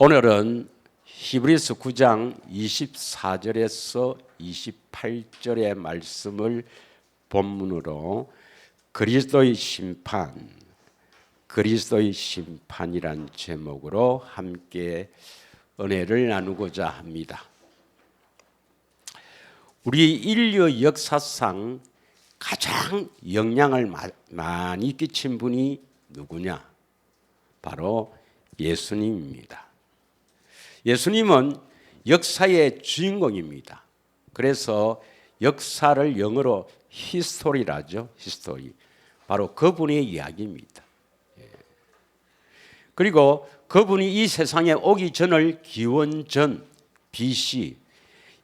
오늘은 히브리서 9장 24절에서 28절의 말씀을 본문으로 그리스도의 심판이란 제목으로 함께 은혜를 나누고자 합니다. 우리 인류 역사상 가장 영향을 많이 끼친 분이 누구냐? 바로 예수님입니다. 예수님은 역사의 주인공입니다. 그래서 역사를 영어로 히스토리라죠. 히스토리. 바로 그분의 이야기입니다. 그리고 그분이 이 세상에 오기 전을 기원전 BC,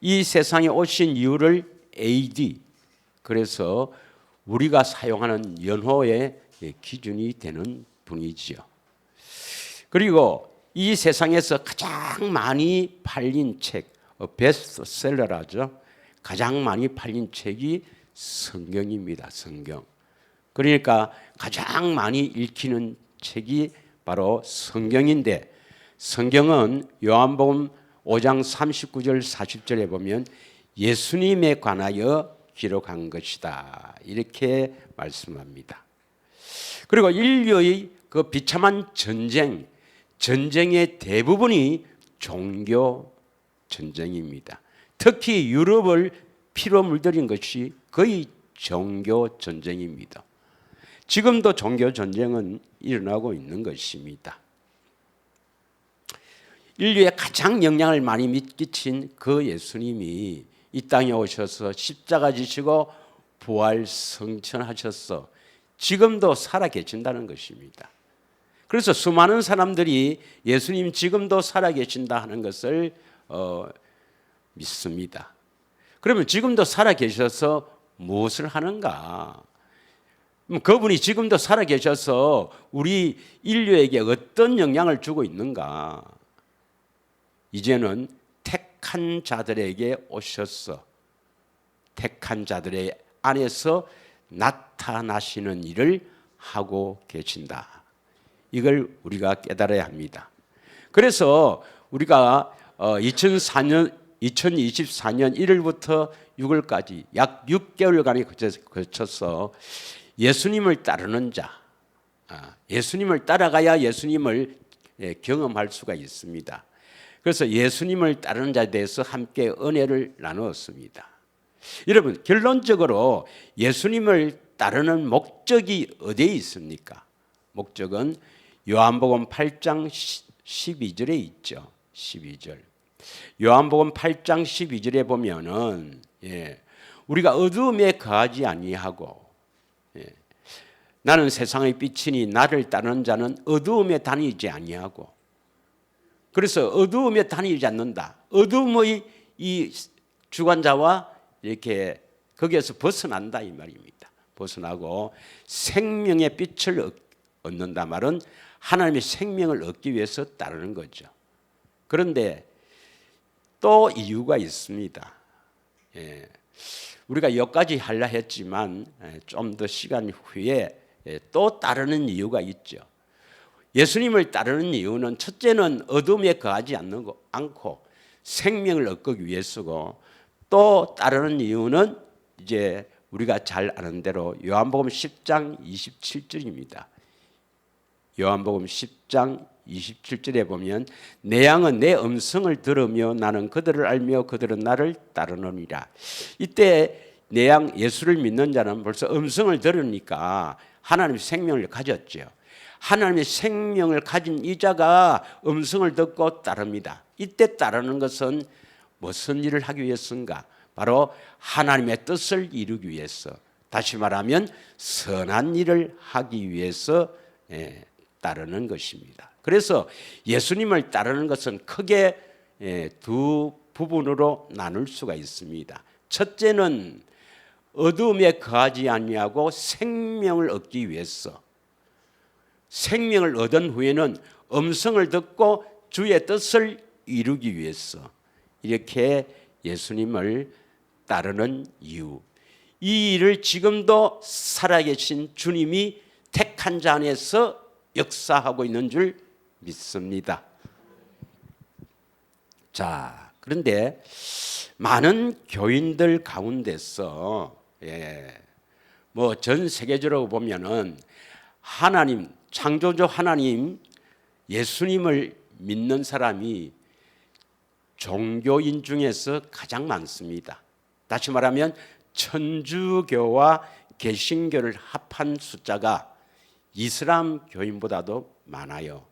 이 세상에 오신 이유를 AD, 그래서 우리가 사용하는 연호의 기준이 되는 분이지요. 그리고 이 세상에서 가장 많이 팔린 책, 베스트셀러라죠. 가장 많이 팔린 책이 성경입니다. 성경. 그러니까 가장 많이 읽히는 책이 바로 성경인데, 성경은 요한복음 5장 39절 40절에 보면 예수님에 관하여 기록한 것이다, 이렇게 말씀합니다. 그리고 인류의 그 비참한 전쟁의 대부분이 종교 전쟁입니다. 특히 유럽을 피로 물들인 것이 거의 종교 전쟁입니다. 지금도 종교 전쟁은 일어나고 있는 것입니다. 인류에 가장 영향을 많이 미친 그 예수님이 이 땅에 오셔서 십자가 지시고 부활 성천하셔서 지금도 살아 계신다는 것입니다. 그래서 수많은 사람들이 예수님 지금도 살아계신다 하는 것을 믿습니다. 그러면 지금도 살아계셔서 무엇을 하는가? 그분이 지금도 살아계셔서 우리 인류에게 어떤 영향을 주고 있는가? 이제는 택한 자들에게 오셔서 택한 자들의 안에서 나타나시는 일을 하고 계신다. 이걸 우리가 깨달아야 합니다. 그래서 우리가 2024년 1월부터 6월까지 약 6개월간에 거쳐서 예수님을 따르는 자, 예수님을 따라가야 예수님을 경험할 수가 있습니다. 그래서 예수님을 따르는 자에 대해서 함께 은혜를 나누었습니다. 여러분, 결론적으로 예수님을 따르는 목적이 어디에 있습니까? 목적은 요한복음 8장 12절에 있죠. 12절. 요한복음 8장 12절에 보면은 우리가 어두움에 거하지 아니하고 나는 세상의 빛이니 나를 따르는 자는 어두움에 다니지 아니하고, 그래서 어두움에 다니지 않는다. 어두움의 이 주관자와 이렇게 거기에서 벗어난다 이 말입니다. 벗어나고 생명의 빛을 얻는다 말은 하나님의 생명을 얻기 위해서 따르는 거죠. 그런데 또 이유가 있습니다. 우리가 여기까지 하려 했지만 좀 더 시간 후에 또 따르는 이유가 있죠. 예수님을 따르는 이유는 첫째는 어둠에 거하지 않고 생명을 얻기 위해서고, 또 따르는 이유는 이제 우리가 잘 아는 대로 요한복음 10장 27절입니다. 요한복음 10장 27절에 보면 내 양은 내 음성을 들으며 나는 그들을 알며 그들은 나를 따르느니라. 이때 내 양 예수를 믿는 자는 벌써 음성을 들으니까 하나님의 생명을 가졌죠. 하나님의 생명을 가진 이 자가 음성을 듣고 따릅니다. 이때 따르는 것은 무슨 일을 하기 위해서인가? 바로 하나님의 뜻을 이루기 위해서, 다시 말하면 선한 일을 하기 위해서 따르는 것입니다. 그래서 예수님을 따르는 것은 크게 두 부분으로 나눌 수가 있습니다. 첫째는 어둠에 거하지 아니하고 생명을 얻기 위해서, 생명을 얻은 후에는 음성을 듣고 주의 뜻을 이루기 위해서 이렇게 예수님을 따르는 이유, 이 일을 지금도 살아계신 주님이 택한 자 안에서 역사하고 있는 줄 믿습니다. 자, 그런데 많은 교인들 가운데서 뭐 전 세계적으로 보면은 하나님, 창조주 하나님, 예수님을 믿는 사람이 종교인 중에서 가장 많습니다. 다시 말하면 천주교와 개신교를 합한 숫자가 이슬람 교인보다도 많아요.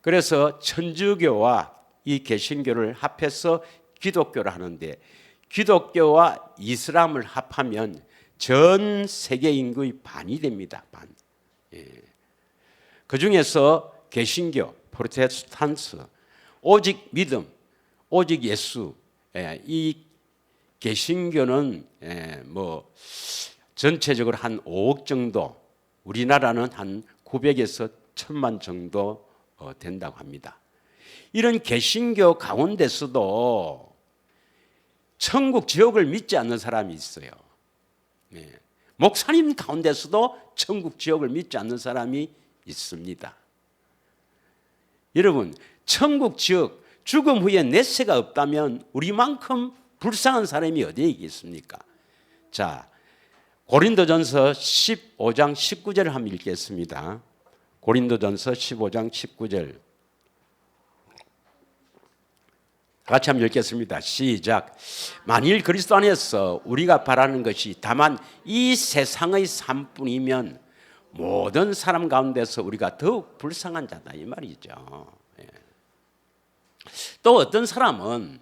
그래서 천주교와 이 개신교를 합해서 기독교를 하는데, 기독교와 이슬람을 합하면 전 세계 인구의 반이 됩니다. 반. 그 중에서 개신교, 프로테스탄트, 오직 믿음, 오직 예수, 이 개신교는 뭐 전체적으로 한 5억 정도, 우리나라는 한 900에서 1000만 정도 된다고 합니다. 이런 개신교 가운데서도 천국 지옥을 믿지 않는 사람이 있어요. 목사님 가운데서도 천국 지옥을 믿지 않는 사람이 있습니다. 여러분, 천국 지옥, 죽음 후에 내세가 없다면 우리만큼 불쌍한 사람이 어디에 있겠습니까? 자, 고린도전서 15장 19절을 한번 읽겠습니다. 고린도전서 15장 19절. 같이 한번 읽겠습니다. 시작. 만일 그리스도 안에서 우리가 바라는 것이 다만 이 세상의 삶뿐이면 모든 사람 가운데서 우리가 더욱 불쌍한 자다 이 말이죠. 또 어떤 사람은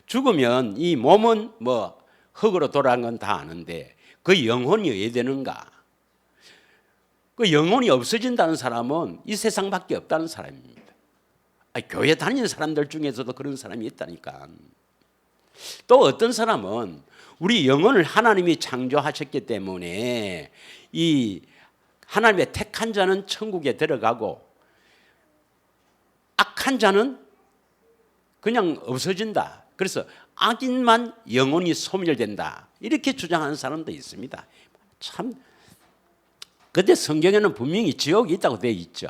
죽으면 이 몸은 뭐 흙으로 돌아간 건 다 아는데 그 영혼이 어디에 되는가? 그 영혼이 없어진다는 사람은 이 세상밖에 없다는 사람입니다. 교회 다니는 사람들 중에서도 그런 사람이 있다니까. 또 어떤 사람은 우리 영혼을 하나님이 창조하셨기 때문에 이 하나님의 택한 자는 천국에 들어가고 악한 자는 그냥 없어진다. 그래서 악인만 영혼이 소멸된다. 이렇게 주장하는 사람도 있습니다. 참, 근데 성경에는 분명히 지옥이 있다고 되어 있죠.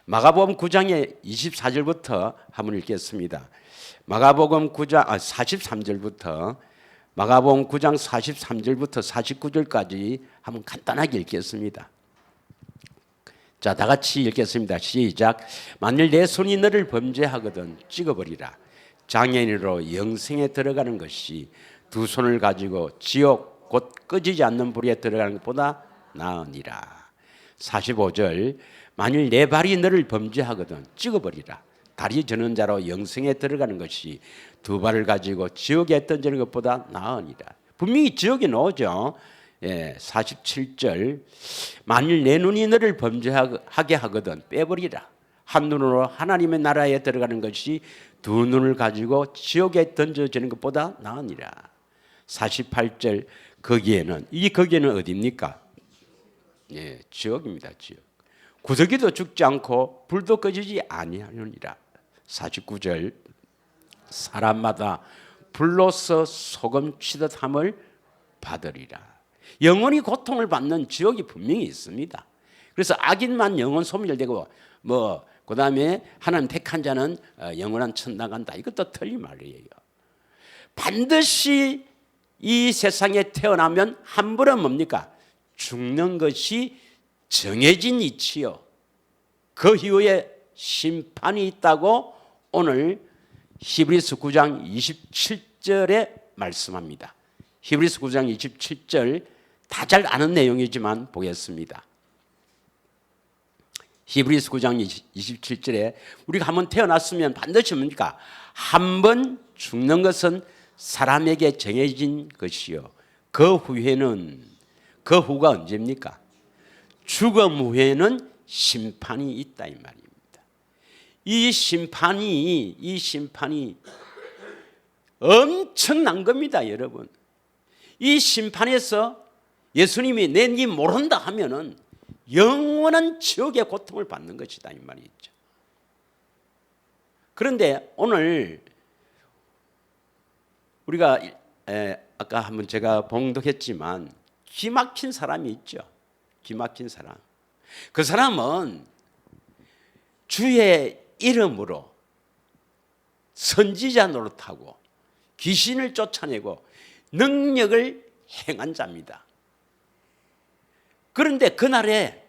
마가복음 9장의 24절부터 한번 읽겠습니다. 마가복음 9장 43절부터 마가복음 9장 43절부터 49절까지 한번 간단하게 읽겠습니다. 자, 다 같이 읽겠습니다. 시작. 만일 내 손이 너를 범죄하거든 찍어버리라. 장애인으로 영생에 들어가는 것이 두 손을 가지고 지옥 곧 꺼지지 않는 불에 들어가는 것보다 나으니라. 45절. 만일 내 발이 너를 범죄하거든 찍어버리라. 다리 저는 자로 영생에 들어가는 것이 두 발을 가지고 지옥에 던지는 것보다 나으니라. 분명히 지옥에 나오죠. 47절. 만일 내 눈이 너를 범죄하게 하거든 빼버리라. 한 눈으로 하나님의 나라에 들어가는 것이 두 눈을 가지고 지옥에 던져지는 것보다 나으니라. 48절. 거기에는 어디입니까? 지옥입니다. 지옥. 구더기도 죽지 않고 불도 꺼지지 아니하느니라. 49절. 사람마다 불로서 소금 치듯 함을 받으리라. 영원히 고통을 받는 지옥이 분명히 있습니다. 그래서 악인만 영원 소멸되고 뭐 그다음에 하나님 택한 자는 영원한 천당 간다. 이것도 틀린 말이에요. 반드시 이 세상에 태어나면 한 번은 뭡니까? 죽는 것이 정해진 이치요. 그 이후에 심판이 있다고 오늘 히브리서 9장 27절에 말씀합니다. 히브리서 9장 27절 다 잘 아는 내용이지만 보겠습니다. 히브리서 9장 27절에 우리가 한번 태어났으면 반드시 뭡니까? 한 번 죽는 것은 사람에게 정해진 것이요. 그 후가 언제입니까? 죽음 후에는 심판이 있다 이 말입니다. 이 심판이 엄청난 겁니다, 여러분. 이 심판에서 예수님이 내 니 모른다 하면은 영원한 지옥의 고통을 받는 것이다 이 말이죠. 그런데 오늘 우리가 아까 한번 제가 봉독했지만 기막힌 사람이 있죠. 기막힌 사람. 그 사람은 주의 이름으로 선지자 노릇하고 귀신을 쫓아내고 능력을 행한 자입니다. 그런데 그날에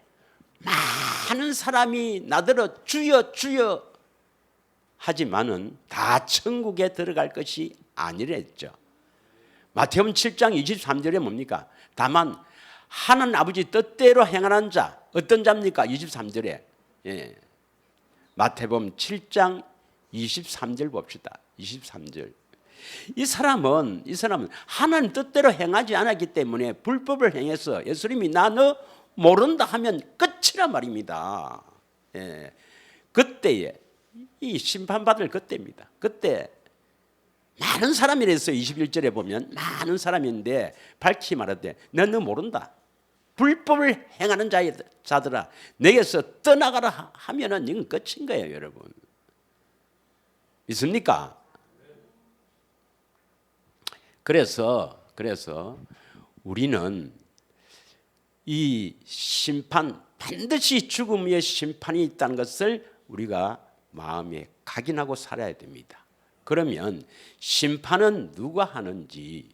많은 사람이 나더러 주여 주여 하지만은 다 천국에 들어갈 것이 아니랬죠. 마태복음 7장 23절에 뭡니까? 다만 하는 아버지 뜻대로 행하는 자, 어떤 자입니까? 23절에. 예. 마태복음 7장 23절 봅시다. 23절. 이 사람은 하나님 뜻대로 행하지 않았기 때문에 불법을 행해서 예수님이 나 너 모른다 하면 끝이란 말입니다. 예. 그때에 이 심판받을 그때입니다. 그때 많은 사람이라서 21절에 보면 많은 사람인데 밝히 말하되 너 모른다. 불법을 행하는 자들아 내게서 떠나가라 하면은 이건 끝인 거예요, 여러분. 믿습니까? 그래서 우리는 이 심판, 반드시 죽음 위에 심판이 있다는 것을 우리가 마음에 각인하고 살아야 됩니다. 그러면 심판은 누가 하는지,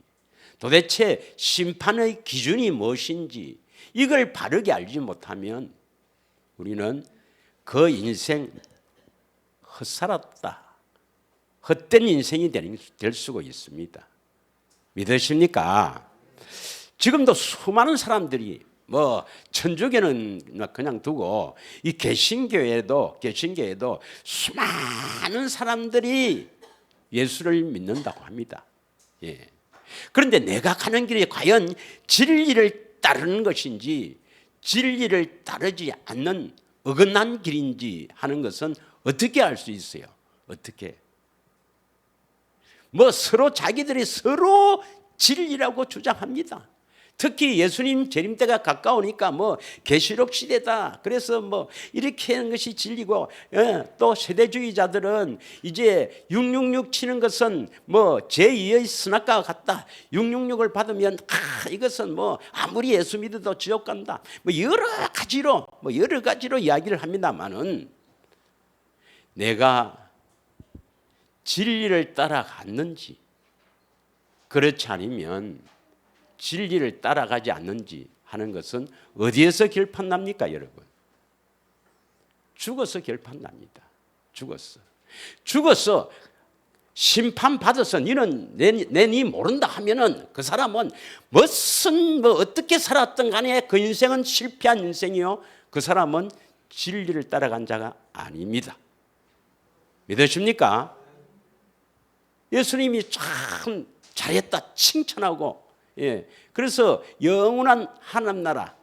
도대체 심판의 기준이 무엇인지 이걸 바르게 알지 못하면 우리는 그 인생 헛살았다, 헛된 인생이 될 수가 있습니다. 믿으십니까? 지금도 수많은 사람들이 뭐 천주교는 그냥 두고 이 개신교에도 수많은 사람들이 예수를 믿는다고 합니다. 예. 그런데 내가 가는 길이 과연 진리를 따르는 것인지 진리를 따르지 않는 어긋난 길인지 하는 것은 어떻게 알 수 있어요? 어떻게? 뭐 자기들이 서로 진리라고 주장합니다. 특히 예수님 재림 때가 가까우니까 뭐 계시록 시대다. 그래서 뭐 이렇게 하는 것이 진리고, 또 세대주의자들은 이제 666 치는 것은 뭐 제2의 선악과와 같다. 666을 받으면 이것은 뭐 아무리 예수 믿어도 지옥 간다. 뭐 여러 가지로 이야기를 합니다만은 내가 진리를 따라갔는지 그렇지 않으면 진리를 따라가지 않는지 하는 것은 어디에서 결판납니까, 여러분? 죽어서 결판납니다. 죽어서 심판받아서 너는 네 모른다 하면은 그 사람은 어떻게 살았든 간에 그 인생은 실패한 인생이요. 그 사람은 진리를 따라간 자가 아닙니다. 믿으십니까? 예수님이 참 잘했다 칭찬하고, 그래서 영원한 하나님 나라,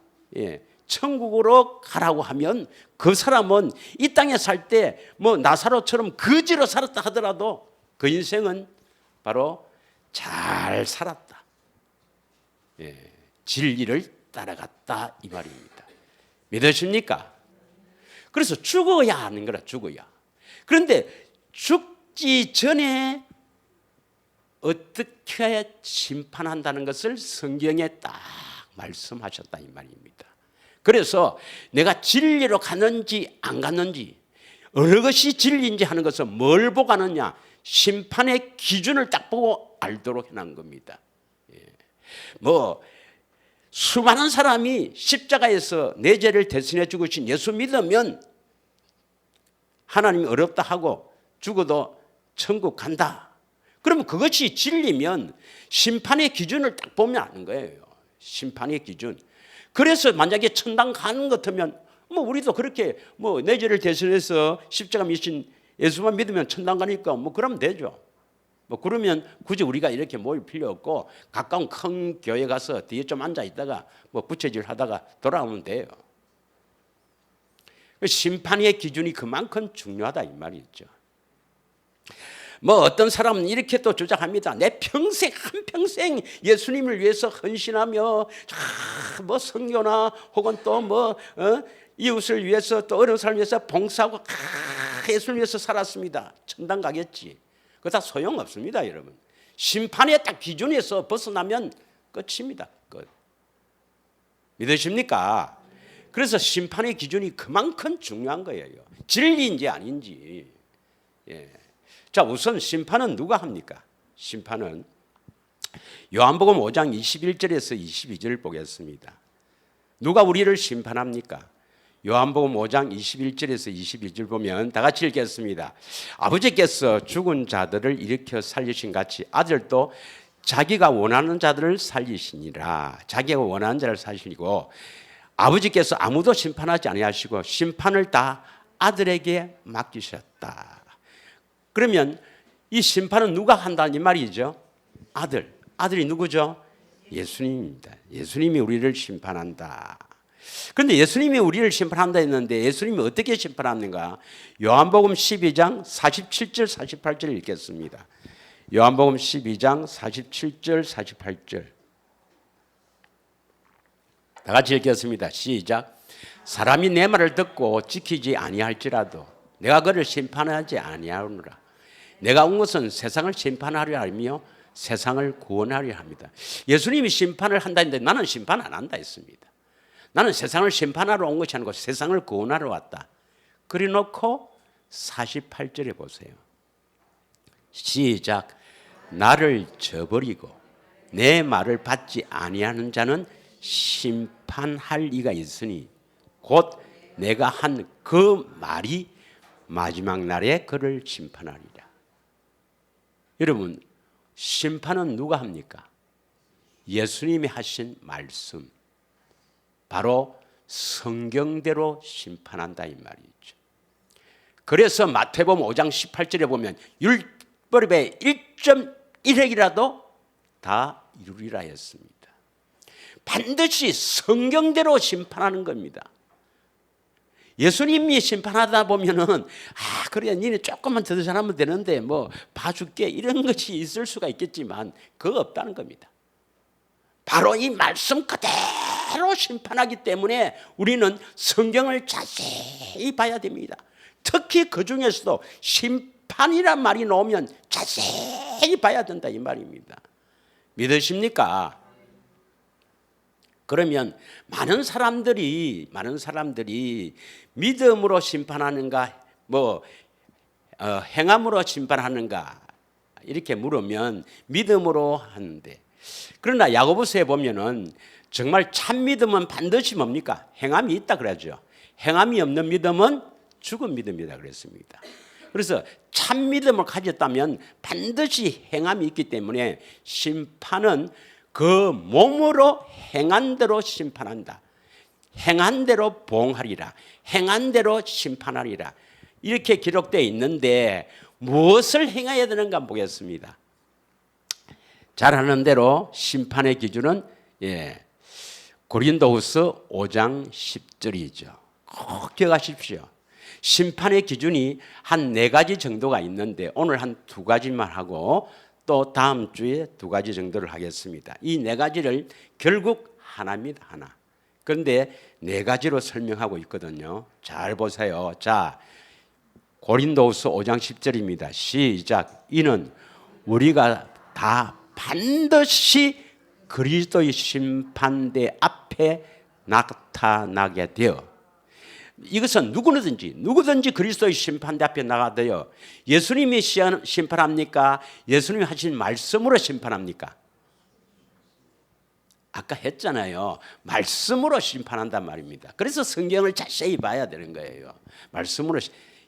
천국으로 가라고 하면 그 사람은 이 땅에 살 때 뭐 나사로처럼 거지로 살았다 하더라도 그 인생은 바로 잘 살았다. 진리를 따라갔다 이 말입니다. 믿으십니까? 그래서 죽어야 하는 거라, 죽어야. 그런데 죽지 전에 어떻게 심판한다는 것을 성경에 딱 말씀하셨다 이 말입니다. 그래서 내가 진리로 갔는지 안 갔는지, 어느 것이 진리인지 하는 것은 뭘 보고 가느냐, 심판의 기준을 딱 보고 알도록 해놓은 겁니다. 뭐 수많은 사람이 십자가에서 내 죄를 대신해 죽으신 예수 믿으면 하나님이 어렵다 하고 죽어도 천국 간다. 그러면 그것이 진리면 심판의 기준을 딱 보면 아는 거예요. 심판의 기준. 그래서 만약에 천당 가는 것 같으면 뭐 우리도 그렇게 뭐 내 죄를 대신해서 십자가 미신 예수만 믿으면 천당 가니까 뭐 그러면 되죠. 뭐 그러면 굳이 우리가 이렇게 모일 필요 없고 가까운 큰 교회 가서 뒤에 좀 앉아 있다가 뭐 부채질 하다가 돌아오면 돼요. 심판의 기준이 그만큼 중요하다 이 말이죠. 뭐 어떤 사람은 이렇게 또 주장합니다. 내 평생 한평생 예수님을 위해서 헌신하며 뭐 선교나 혹은 또 뭐 이웃을 위해서 또 어려운 사람을 위해서 봉사하고 예수를 위해서 살았습니다. 천당 가겠지. 그거 다 소용없습니다, 여러분. 심판의 딱 기준에서 벗어나면 끝입니다. 끝. 믿으십니까? 그래서 심판의 기준이 그만큼 중요한 거예요. 진리인지 아닌지. 예. 자, 우선 심판은 누가 합니까? 심판은 요한복음 5장 21절에서 22절 보겠습니다. 누가 우리를 심판합니까? 요한복음 5장 21절에서 22절 보면 다 같이 읽겠습니다. 아버지께서 죽은 자들을 일으켜 살리신 같이 아들도 자기가 원하는 자들을 살리시니라. 자기가 원하는 자를 살리시고 아버지께서 아무도 심판하지 아니하시고 심판을 다 아들에게 맡기셨다. 그러면 이 심판은 누가 한다는 이 말이죠? 아들. 아들이 누구죠? 예수님입니다. 예수님이 우리를 심판한다. 그런데 예수님이 우리를 심판한다 했는데 예수님이 어떻게 심판하는가? 요한복음 12장 47절 48절 읽겠습니다. 요한복음 12장 47절 48절 다 같이 읽겠습니다. 시작. 사람이 내 말을 듣고 지키지 아니할지라도 내가 그를 심판하지 아니하노라. 내가 온 것은 세상을 심판하려 하며 세상을 구원하려 합니다. 예수님이 심판을 한다 했는데 나는 심판 안 한다 했습니다. 나는 세상을 심판하러 온 것이 아니고 세상을 구원하러 왔다. 그래 놓고 48절에 보세요. 시작. 나를 저버리고 내 말을 받지 아니하는 자는 심판할 이가 있으니 곧 내가 한 그 말이 마지막 날에 그를 심판하리라. 여러분, 심판은 누가 합니까? 예수님이 하신 말씀, 바로 성경대로 심판한다 이 말이죠. 그래서 마태복음 5장 18절에 보면 율법의 1.1획이라도 다 이루리라 했습니다. 반드시 성경대로 심판하는 겁니다. 예수님이 심판하다 보면은 그래 니네 조금만 더 잘하면 되는데 뭐 봐줄게 이런 것이 있을 수가 있겠지만 그거 없다는 겁니다. 바로 이 말씀 그대로 심판하기 때문에 우리는 성경을 자세히 봐야 됩니다. 특히 그 중에서도 심판이란 말이 나오면 자세히 봐야 된다 이 말입니다. 믿으십니까? 그러면 많은 사람들이 믿음으로 심판하는가 행함으로 심판하는가 이렇게 물으면 믿음으로 하는데, 그러나 야고보서에 보면은 정말 참 믿음은 반드시 뭡니까? 행함이 있다 그러죠. 행함이 없는 믿음은 죽은 믿음이다 그랬습니다. 그래서 참 믿음을 가졌다면 반드시 행함이 있기 때문에 심판은 그 몸으로 행한 대로 심판한다. 행한 대로 보응하리라. 행한 대로 심판하리라. 이렇게 기록되어 있는데 무엇을 행해야 되는가 보겠습니다. 잘 아는 대로 심판의 기준은 고린도후서 5장 10절이죠. 꼭 기억하십시오. 심판의 기준이 한 4가지 정도가 있는데 오늘 한 2가지만 하고 또 다음 주에 2가지 정도를 하겠습니다. 이 4가지를 결국 하나입니다. 하나. 그런데 4가지로 설명하고 있거든요. 잘 보세요. 자, 고린도후서 5장 10절입니다. 시작. 이는 우리가 다 반드시 그리스도의 심판대 앞에 나타나게 되어, 이것은 누구든지 그리스도의 심판대 앞에 나가되어 예수님이 심판합니까? 예수님이 하신 말씀으로 심판합니까? 아까 했잖아요. 말씀으로 심판한단 말입니다. 그래서 성경을 자세히 봐야 되는 거예요. 말씀으로.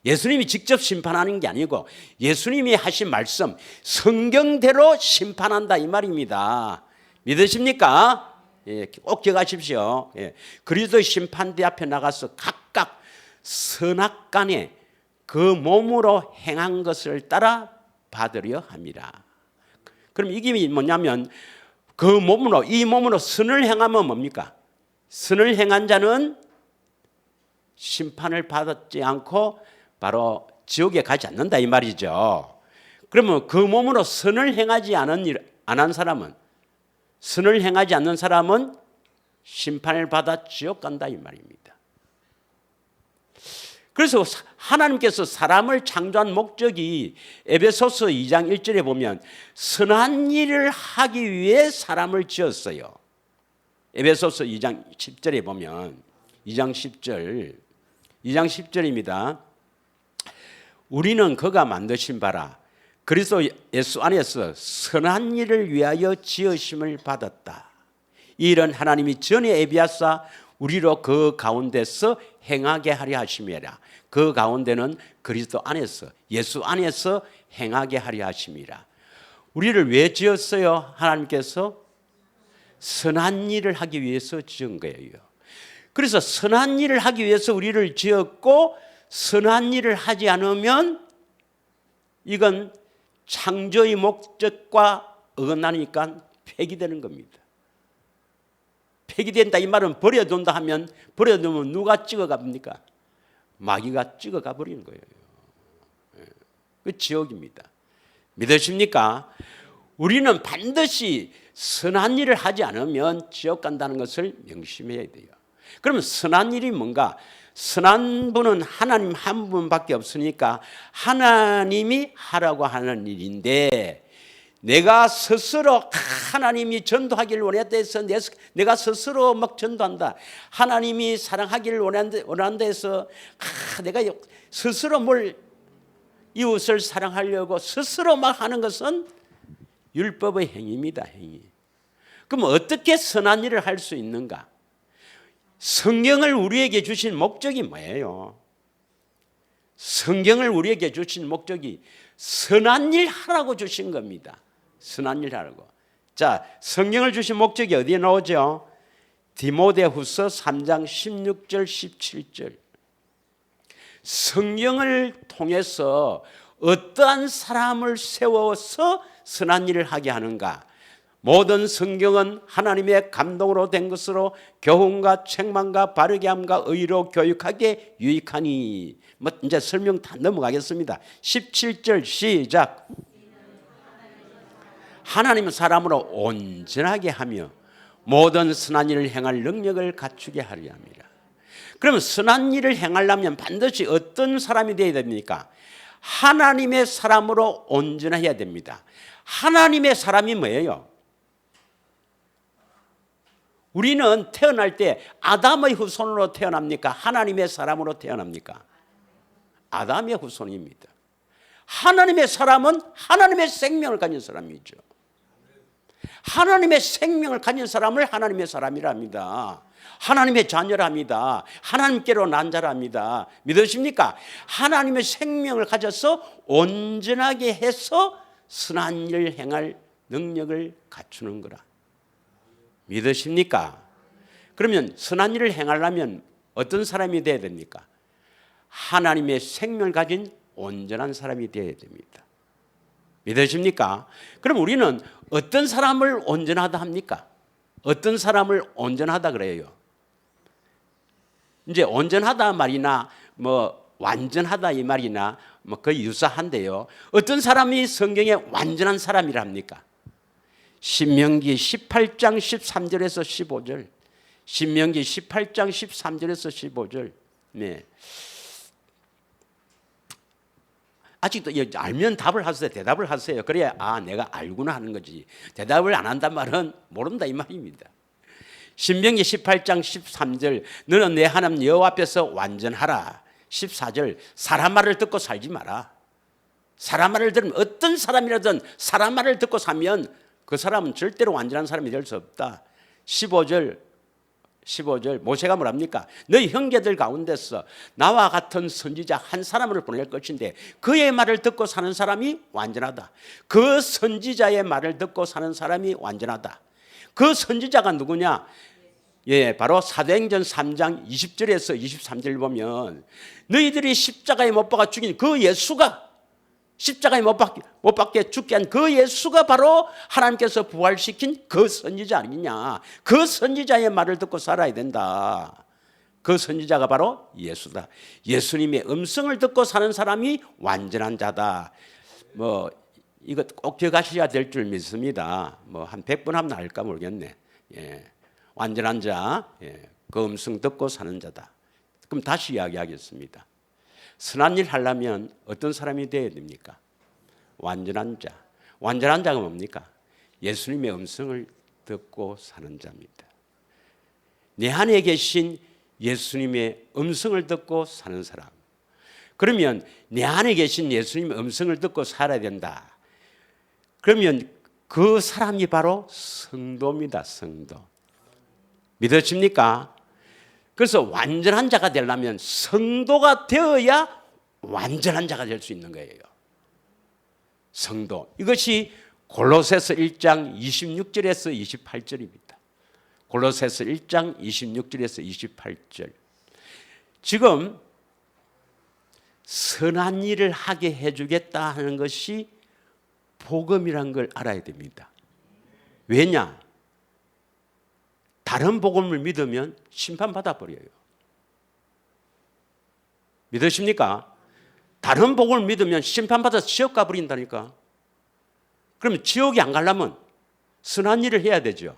예수님이 직접 심판하는 게 아니고 예수님이 하신 말씀 성경대로 심판한다 이 말입니다. 믿으십니까? 꼭 기억하십시오. 그리스도의 심판대 앞에 나가서 각각 선악간에 그 몸으로 행한 것을 따라 받으려 합니다. 그럼 이게 뭐냐면 이 몸으로 선을 행하면 뭡니까? 선을 행한 자는 심판을 받지 않고 바로 지옥에 가지 않는다 이 말이죠. 그러면 그 몸으로 선을 행하지 않은 사람은, 선을 행하지 않는 사람은 심판을 받아 지옥 간다 이 말입니다. 그래서 하나님께서 사람을 창조한 목적이 에베소서 2장 1절에 보면 선한 일을 하기 위해 사람을 지었어요. 에베소서 2장 10절에 보면 2장 10절. 2장 10절입니다. 우리는 그가 만드신 바라 그리스도 예수 안에서 선한 일을 위하여 지으심을 받았다. 이 일은 하나님이 전에 예비하사 우리로 그 가운데서 행하게 하려 하심이라. 그 가운데는 그리스도 안에서, 예수 안에서 행하게 하려 하심이라. 우리를 왜 지었어요? 하나님께서 선한 일을 하기 위해서 지은 거예요. 그래서 선한 일을 하기 위해서 우리를 지었고, 선한 일을 하지 않으면 이건 창조의 목적과 어긋나니까 폐기되는 겁니다. 폐기된다 이 말은 버려둔다 하면, 버려두면 누가 찍어갑니까? 마귀가 찍어가 버리는 거예요. 그 지옥입니다. 믿으십니까? 우리는 반드시 선한 일을 하지 않으면 지옥 간다는 것을 명심해야 돼요. 그러면 선한 일이 뭔가? 선한 분은 하나님 한 분밖에 없으니까 하나님이 하라고 하는 일인데, 내가 스스로 하나님이 전도하기를 원했다 해서 내가 스스로 막 전도한다. 하나님이 사랑하기를 원한다 해서 내가 스스로 뭘 이웃을 사랑하려고 스스로 막 하는 것은 율법의 행위입니다. 행위. 그럼 어떻게 선한 일을 할 수 있는가? 성경을 우리에게 주신 목적이 뭐예요? 성경을 우리에게 주신 목적이 선한 일 하라고 주신 겁니다. 선한 일 하라고. 자, 성경을 주신 목적이 어디에 나오죠? 디모데후서 3장 16절 17절. 성경을 통해서 어떠한 사람을 세워서 선한 일을 하게 하는가? 모든 성경은 하나님의 감동으로 된 것으로 교훈과 책망과 바르게 함과 의로 교육하게 유익하니. 이제 설명 다 넘어가겠습니다. 17절 시작. 하나님 사람으로 온전하게 하며 모든 선한 일을 행할 능력을 갖추게 하려 합니다. 그러면 선한 일을 행하려면 반드시 어떤 사람이 되어야 됩니까? 하나님의 사람으로 온전해야 됩니다. 하나님의 사람이 뭐예요? 우리는 태어날 때 아담의 후손으로 태어납니까? 하나님의 사람으로 태어납니까? 아담의 후손입니다. 하나님의 사람은 하나님의 생명을 가진 사람이죠. 하나님의 생명을 가진 사람을 하나님의 사람이라 합니다. 하나님의 자녀라 합니다. 하나님께로 난 자라 합니다. 믿으십니까? 하나님의 생명을 가져서 온전하게 해서 선한 일을 행할 능력을 갖추는 거라. 믿으십니까? 그러면 선한 일을 행하려면 어떤 사람이 되어야 됩니까? 하나님의 생명을 가진 온전한 사람이 되어야 됩니다. 믿으십니까? 그럼 우리는 어떤 사람을 온전하다 합니까? 어떤 사람을 온전하다 그래요? 이제 온전하다 말이나 완전하다 이 말이나 거의 유사한데요. 어떤 사람이 성경에 완전한 사람이라 합니까? 신명기 18장 13절에서 15절. 신명기 18장 13절에서 15절. 네. 아직도 알면 답을 하세요. 대답을 하세요. 그래야 내가 알구나 하는 거지. 대답을 안 한단 말은 모른다 이 말입니다. 신명기 18장 13절. 너는 내 하나님 여호와 앞에서 완전하라. 14절. 사람 말을 듣고 살지 마라. 사람 말을 들으면 어떤 사람이라든 사람 말을 듣고 살면 그 사람은 절대로 완전한 사람이 될 수 없다. 15절 모세가 뭐랍니까? 너희 형제들 가운데서 나와 같은 선지자 한 사람을 보낼 것인데 그의 말을 듣고 사는 사람이 완전하다. 그 선지자의 말을 듣고 사는 사람이 완전하다. 그 선지자가 누구냐? 바로 사도행전 3장 20절에서 23절 보면 너희들이 십자가에 못 박아 죽인 그 예수가, 십자가에 못 박게 죽게 한 그 예수가 바로 하나님께서 부활시킨 그 선지자 아니냐. 그 선지자의 말을 듣고 살아야 된다. 그 선지자가 바로 예수다. 예수님의 음성을 듣고 사는 사람이 완전한 자다. 이거 꼭 기억하셔야 될 줄 믿습니다. 한 100번 하면 알까 모르겠네. 완전한 자, 그 음성 듣고 사는 자다. 그럼 다시 이야기하겠습니다. 선한 일 하려면 어떤 사람이 되어야 됩니까? 완전한 자. 완전한 자가 뭡니까? 예수님의 음성을 듣고 사는 자입니다. 내 안에 계신 예수님의 음성을 듣고 사는 사람. 그러면 내 안에 계신 예수님의 음성을 듣고 살아야 된다. 그러면 그 사람이 바로 성도입니다. 성도. 믿으십니까? 그래서 완전한 자가 되려면 성도가 되어야 완전한 자가 될 수 있는 거예요. 성도. 이것이 골로새서 1장 26절에서 28절입니다. 골로새서 1장 26절에서 28절. 지금 선한 일을 하게 해주겠다 하는 것이 복음이란 걸 알아야 됩니다. 왜냐? 다른 복음을 믿으면 심판받아 버려요. 믿으십니까? 다른 복음을 믿으면 심판받아서 지옥 가버린다니까. 그러면 지옥이 안 가려면 선한 일을 해야 되죠.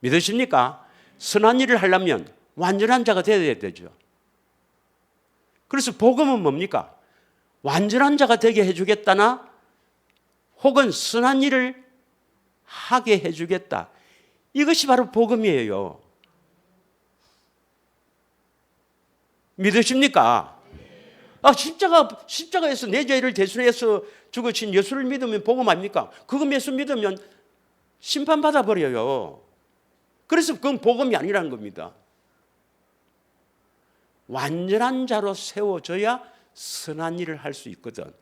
믿으십니까? 선한 일을 하려면 완전한 자가 되어야 되죠. 그래서 복음은 뭡니까? 완전한 자가 되게 해주겠다나 혹은 선한 일을 하게 해주겠다. 이것이 바로 복음이에요. 믿으십니까? 십자가에서 내 죄를 대신해서 죽으신 예수를 믿으면 복음 아닙니까? 그거 예수 믿으면 심판받아 버려요. 그래서 그건 복음이 아니라는 겁니다. 완전한 자로 세워져야 선한 일을 할 수 있거든.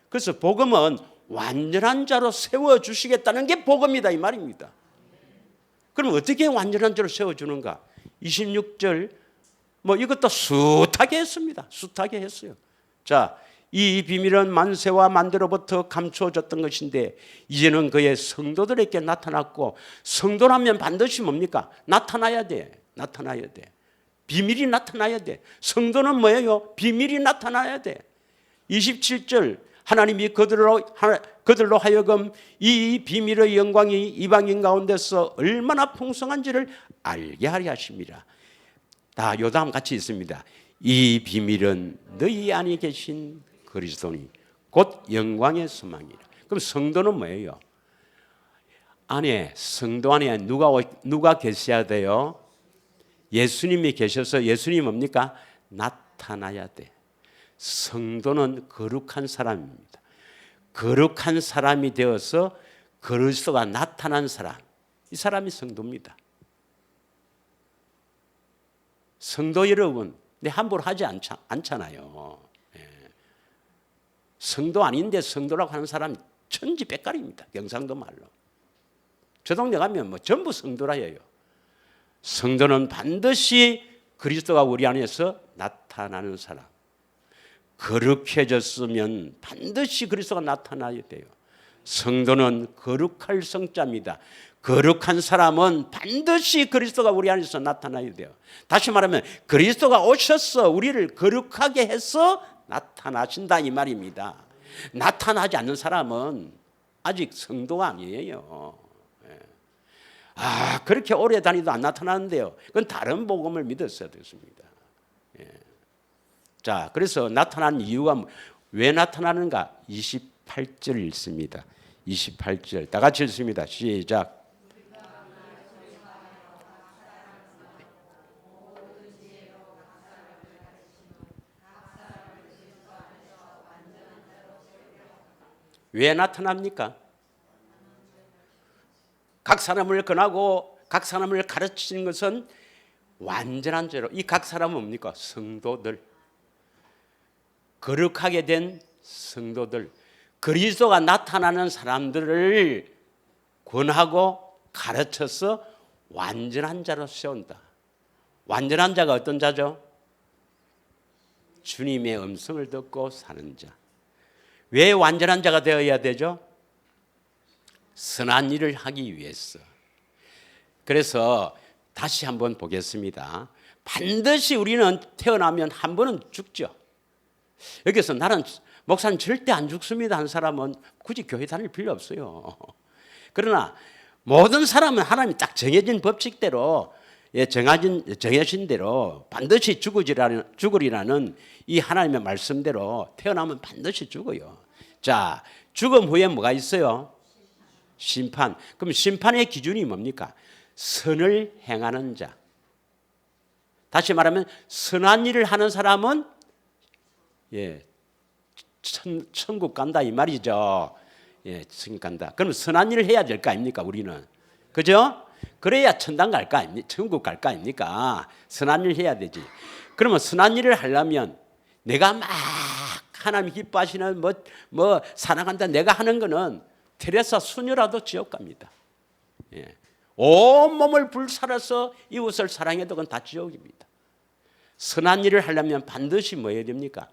그래서 복음은 완전한 자로 세워주시겠다는 게 복음이다 이 말입니다. 그럼 어떻게 완전한 자로 세워주는가? 26절 이것도 숱하게 했습니다. 숱하게 했어요. 자, 이 비밀은 만세와 만대로부터 감추어졌던 것인데 이제는 그의 성도들에게 나타났고, 성도라면 반드시 뭡니까? 나타나야 돼. 나타나야 돼. 비밀이 나타나야 돼. 성도는 뭐예요? 비밀이 나타나야 돼. 27절 하나님이 그들로 하여금 이 비밀의 영광이 이방인 가운데서 얼마나 풍성한지를 알게 하려 하십니다. 다 요다음 같이 있습니다. 이 비밀은 너희 안에 계신 그리스도니 곧 영광의 소망이라. 그럼 성도는 뭐예요? 성도 안에 누가 계셔야 돼요? 예수님이 계셔서 예수님이 뭡니까? 나타나야 돼. 성도는 거룩한 사람입니다. 거룩한 사람이 되어서 그리스도가 나타난 사람, 이 사람이 성도입니다. 성도 여러분, 함부로 하지 않잖아요. 성도 아닌데 성도라고 하는 사람 천지백갈입니다. 경상도 말로. 저 동네 가면 전부 성도라 해요. 성도는 반드시 그리스도가 우리 안에서 나타나는 사람. 거룩해졌으면 반드시 그리스도가 나타나야 돼요. 성도는 거룩할 성자입니다. 거룩한 사람은 반드시 그리스도가 우리 안에서 나타나야 돼요. 다시 말하면 그리스도가 오셔서 우리를 거룩하게 해서 나타나신다 이 말입니다. 나타나지 않는 사람은 아직 성도가 아니에요. 그렇게 오래 다니도 안 나타나는데요. 그건 다른 복음을 믿었어야 됐습니다. 자, 그래서 나타난 이유가 왜 나타나는가? 28절 읽습니다. 28절 다 같이 읽습니다. 시작. 왜 나타납니까? 각 사람을 권하고 각 사람을 가르치는 것은 완전한 죄로. 이 각 사람은 뭡니까? 성도들. 거룩하게 된 성도들. 그리스도가 나타나는 사람들을 권하고 가르쳐서 완전한 자로 세운다. 완전한 자가 어떤 자죠? 주님의 음성을 듣고 사는 자. 왜 완전한 자가 되어야 되죠? 선한 일을 하기 위해서. 그래서 다시 한번 보겠습니다. 반드시 우리는 태어나면 한 번은 죽죠. 여기서 나는 목사는 절대 안 죽습니다 한 사람은 굳이 교회 다닐 필요 없어요. 그러나 모든 사람은 하나님이 딱 정해진 법칙대로 정해진 대로 반드시 죽으리라는 이 하나님의 말씀대로 태어나면 반드시 죽어요. 자, 죽음 후에 뭐가 있어요? 심판. 그럼 심판의 기준이 뭡니까? 선을 행하는 자. 다시 말하면 선한 일을 하는 사람은 천국 간다 이 말이죠. 천국 간다. 그럼 선한 일을 해야 될 거 아닙니까 우리는? 그죠? 그래야 천당 갈 거 아닙니까? 천국 갈 거 아닙니까? 선한 일 해야 되지. 그러면 선한 일을 하려면 내가 막 하나님 기뻐하시는 뭐 사랑한다 내가 하는 거는 테레사 수녀라도 지옥 갑니다. 온 몸을 불살아서 이웃을 사랑해도 그건 다 지옥입니다. 선한 일을 하려면 반드시 뭐 해야 됩니까?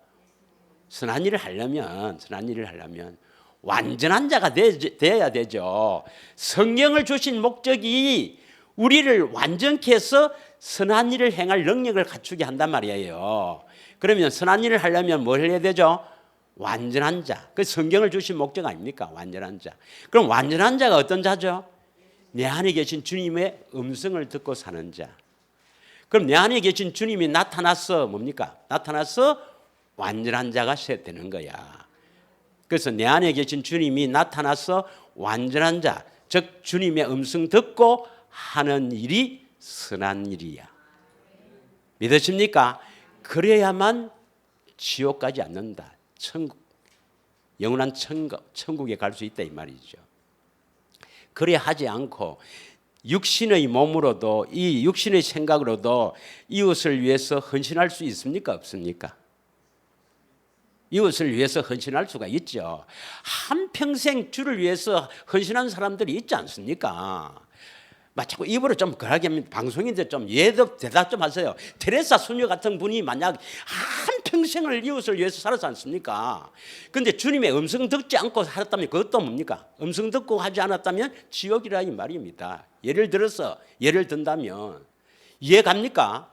선한 일을 하려면 완전한 자가 되어야 되죠. 성경을 주신 목적이 우리를 완전케 해서 선한 일을 행할 능력을 갖추게 한단 말이에요. 그러면 선한 일을 하려면 뭘 해야 되죠? 완전한 자. 그 성경을 주신 목적 아닙니까? 완전한 자. 그럼 완전한 자가 어떤 자죠? 내 안에 계신 주님의 음성을 듣고 사는 자. 그럼 내 안에 계신 주님이 나타나서 뭡니까? 나타나서 완전한 자가 되는 거야. 그래서 내 안에 계신 주님이 나타나서 완전한 자, 즉 주님의 음성 듣고 하는 일이 선한 일이야. 믿으십니까? 그래야만 지옥 가지 않는다. 천국, 영원한 천국에 갈 수 있다 이 말이죠. 그래 하지 않고 육신의 몸으로도 이 육신의 생각으로도 이웃을 위해서 헌신할 수 있습니까? 없습니까? 이웃을 위해서 헌신할 수가 있죠. 한평생 주를 위해서 헌신한 사람들이 있지 않습니까? 자꾸 입으로 좀 그러게 하면 방송인데 좀 대답 좀 하세요. 테레사 수녀 같은 분이 만약 한평생을 이웃을 위해서 살았지 않습니까? 그런데 주님의 음성 듣지 않고 살았다면 그것도 뭡니까? 음성 듣고 하지 않았다면 지옥이라 이 말입니다. 예를 든다면 이해 갑니까?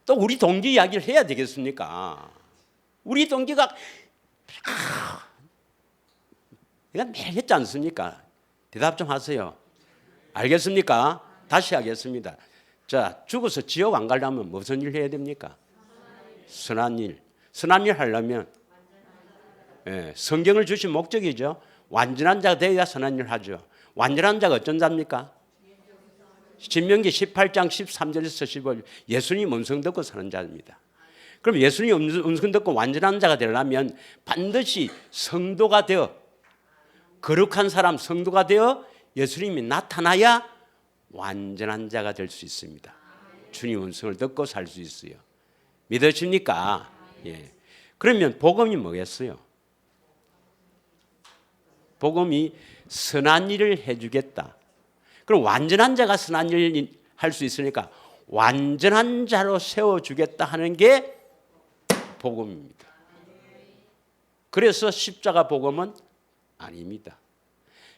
또 우리 동기 이야기를 해야 되겠습니까? 우리 동기가 내가 매일 했지 않습니까? 대답 좀 하세요. 알겠습니까? 다시 하겠습니다. 자, 죽어서 지옥 안 가려면 무슨 일 해야 됩니까? 선한 일. 선한 일 하려면 성경을 주신 목적이죠. 완전한 자가 되어야 선한 일을 하죠. 완전한 자가 어떤 자입니까? 신명기 18장 13절에서 15절 예수님 음성 듣고 사는 자입니다. 그럼 예수님 음성 듣고 완전한 자가 되려면 반드시 성도가 되어 거룩한 사람 성도가 되어 예수님이 나타나야 완전한 자가 될 수 있습니다. 주님 음성을 듣고 살 수 있어요. 믿으십니까? 그러면 복음이 뭐겠어요? 복음이 선한 일을 해주겠다. 그럼 완전한 자가 선한 일을 할 수 있으니까 완전한 자로 세워주겠다 하는 게 복음입니다. 그래서 십자가 복음은 아닙니다.